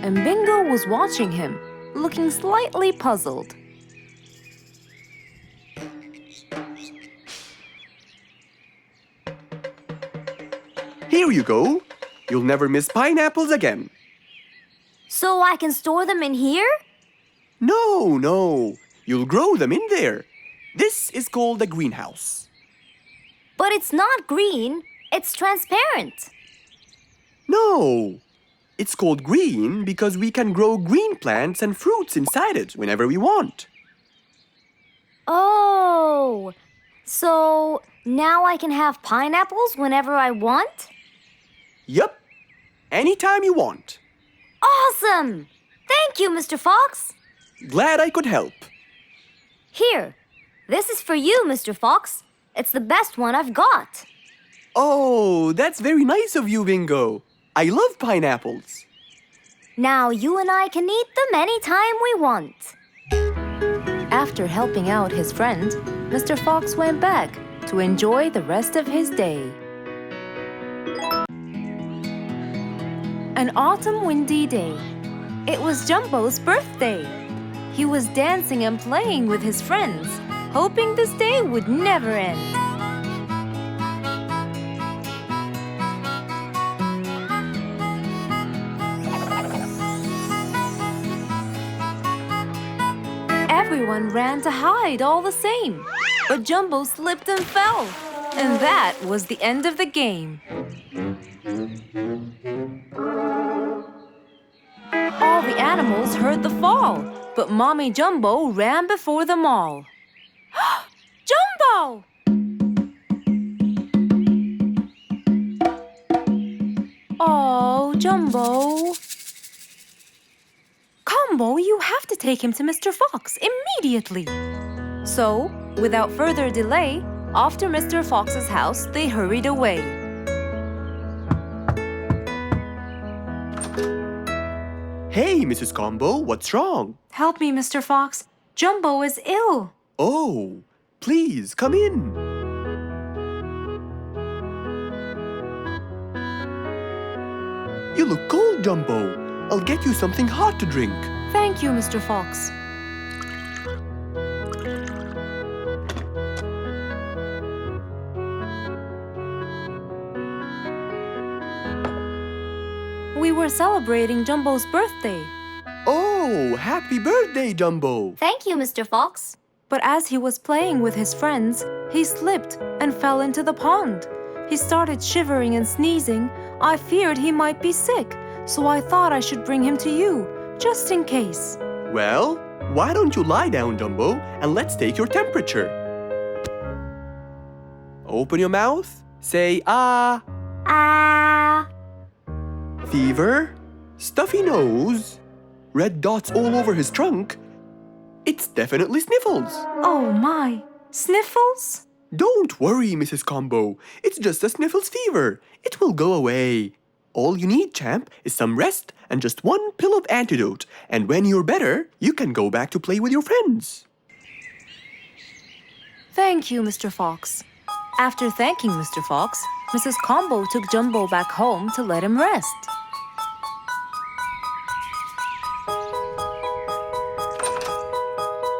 Speaker 1: and Bingo was watching him, looking slightly puzzled.
Speaker 3: Here you go. You'll never miss pineapples again.
Speaker 2: So I can store them in here?
Speaker 3: No. You'll grow them in there. This is called a greenhouse.
Speaker 2: But it's not green. It's transparent.
Speaker 3: No. It's called green because we can grow green plants and fruits inside it whenever we want.
Speaker 2: Oh, so now I can have pineapples whenever I want?
Speaker 3: Yup. Anytime you want.
Speaker 2: Awesome! Thank you, Mr. Fox.
Speaker 3: Glad I could help.
Speaker 2: Here, this is for you, Mr. Fox. It's the best one I've got.
Speaker 3: Oh, that's very nice of you, Bingo. I love pineapples.
Speaker 2: Now you and I can eat them anytime we want.
Speaker 1: After helping out his friend, Mr. Fox went back to enjoy the rest of his day. An autumn windy day. It was Jumbo's birthday. He was dancing and playing with his friends, hoping this day would never end. Everyone ran to hide all the same, but Jumbo slipped and fell, and that was the end of the game. All the animals heard the fall, but Mommy Jumbo ran before them all. Jumbo! Oh, Jumbo. Combo, you have to take him to Mr. Fox immediately. So, without further delay, off to Mr. Fox's house they hurried away.
Speaker 3: Hey, Mrs. Combo, what's wrong?
Speaker 1: Help me, Mr. Fox. Jumbo is ill.
Speaker 3: Oh, please, come in. You look cold, Jumbo. I'll get you something hot to drink.
Speaker 1: Thank you, Mr. Fox. We were celebrating Jumbo's birthday.
Speaker 3: Oh, happy birthday, Jumbo.
Speaker 2: Thank you, Mr. Fox.
Speaker 1: But as he was playing with his friends, he slipped and fell into the pond. He started shivering and sneezing. I feared he might be sick, so I thought I should bring him to you, just in case.
Speaker 3: Well, why don't you lie down, Jumbo, and let's take your temperature. Open your mouth. Say, ah.
Speaker 2: Ah.
Speaker 3: Fever. Stuffy nose. Red dots all over his trunk. It's definitely sniffles.
Speaker 1: Oh my, sniffles?
Speaker 3: Don't worry, Mrs. Combo. It's just a sniffles fever. It will go away. All you need, champ, is some rest and just one pill of antidote. And when you're better, you can go back to play with your friends.
Speaker 1: Thank you, Mr. Fox. After thanking Mr. Fox, Mrs. Combo took Jumbo back home to let him rest.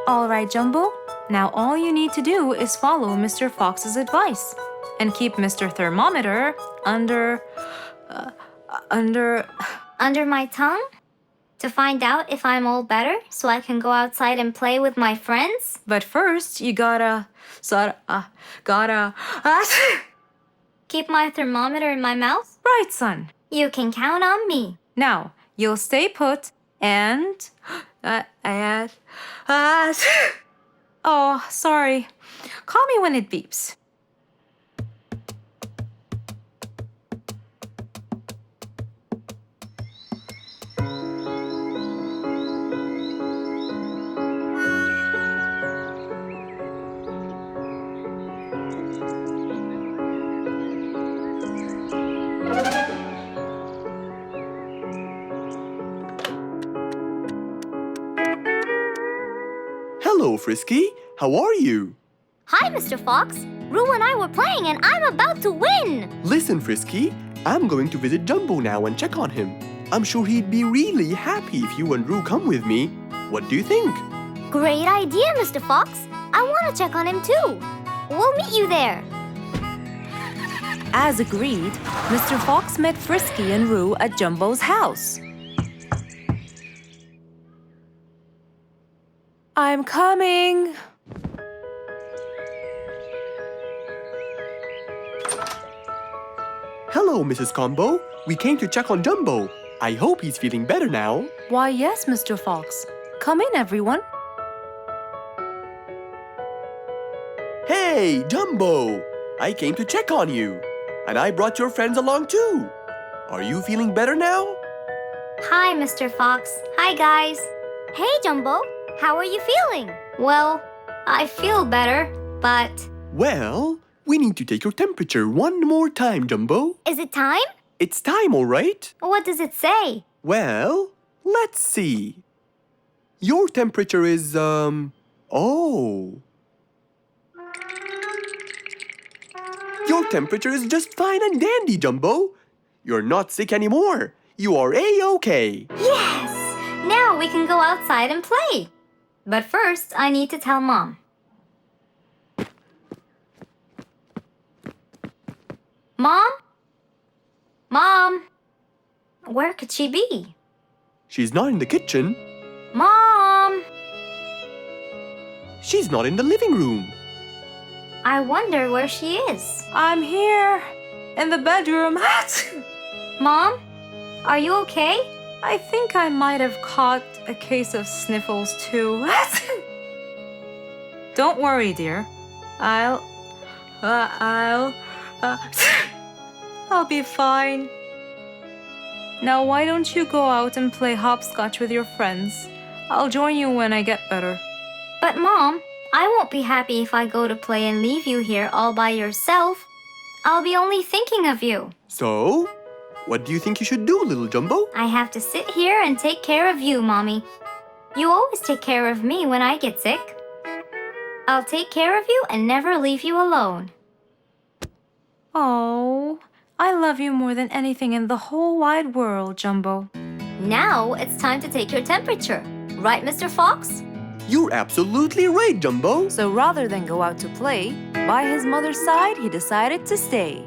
Speaker 1: All right, Jumbo. Now all you need to do is follow Mr. Fox's advice and keep Mr. Thermometer under
Speaker 2: Under my tongue? To find out if I'm all better so I can go outside and play with my friends?
Speaker 1: But first, you gotta
Speaker 2: Keep my thermometer in my mouth?
Speaker 1: Right, son.
Speaker 2: You can count on me.
Speaker 1: Now, you'll stay put and oh, sorry. Call me when it beeps.
Speaker 3: Hello, Frisky. How are you?
Speaker 2: Hi, Mr. Fox. Rue and I were playing and I'm about to win.
Speaker 3: Listen, Frisky, I'm going to visit Jumbo now and check on him. I'm sure he'd be really happy if you and Roo come with me. What do you think?
Speaker 2: Great idea, Mr. Fox. I want to check on him too. We'll meet you there.
Speaker 1: As agreed, Mr. Fox met Frisky and Roo at Jumbo's house. I'm coming.
Speaker 3: Hello, Mrs. Combo. We came to check on Jumbo. I hope he's feeling better now.
Speaker 1: Why, yes, Mr. Fox. Come in, everyone.
Speaker 3: Hey, Jumbo! I came to check on you. And I brought your friends along too. Are you feeling better now?
Speaker 2: Hi, Mr. Fox. Hi, guys. Hey, Jumbo. How are you feeling? Well, I feel better, but...
Speaker 3: Well, we need to take your temperature one more time, Jumbo.
Speaker 2: Is it time?
Speaker 3: It's time, all right?
Speaker 2: What does it say?
Speaker 3: Well, let's see. Your temperature is, oh. Your temperature is just fine and dandy, Jumbo. You're not sick anymore. You are A-OK.
Speaker 2: Yes! Now we can go outside and play. But first, I need to tell Mom. Mom? Mom? Where could she be?
Speaker 3: She's not in the kitchen.
Speaker 2: Mom!
Speaker 3: She's not in the living room.
Speaker 2: I wonder where she is.
Speaker 1: I'm here, in the bedroom.
Speaker 2: Mom? Are you okay?
Speaker 1: I think I might have caught a case of sniffles too. Don't worry, dear. I'll be fine. Now why don't you go out and play hopscotch with your friends? I'll join you when I get better.
Speaker 2: But Mom, I won't be happy if I go to play and leave you here all by yourself. I'll be only thinking of you.
Speaker 3: So, what do you think you should do, little Jumbo?
Speaker 2: I have to sit here and take care of you, Mommy. You always take care of me when I get sick. I'll take care of you and never leave you alone.
Speaker 1: Oh, I love you more than anything in the whole wide world, Jumbo.
Speaker 2: Now it's time to take your temperature. Right, Mr. Fox?
Speaker 3: You're absolutely right, Jumbo.
Speaker 1: So rather than go out to play, by his mother's side, he decided to stay.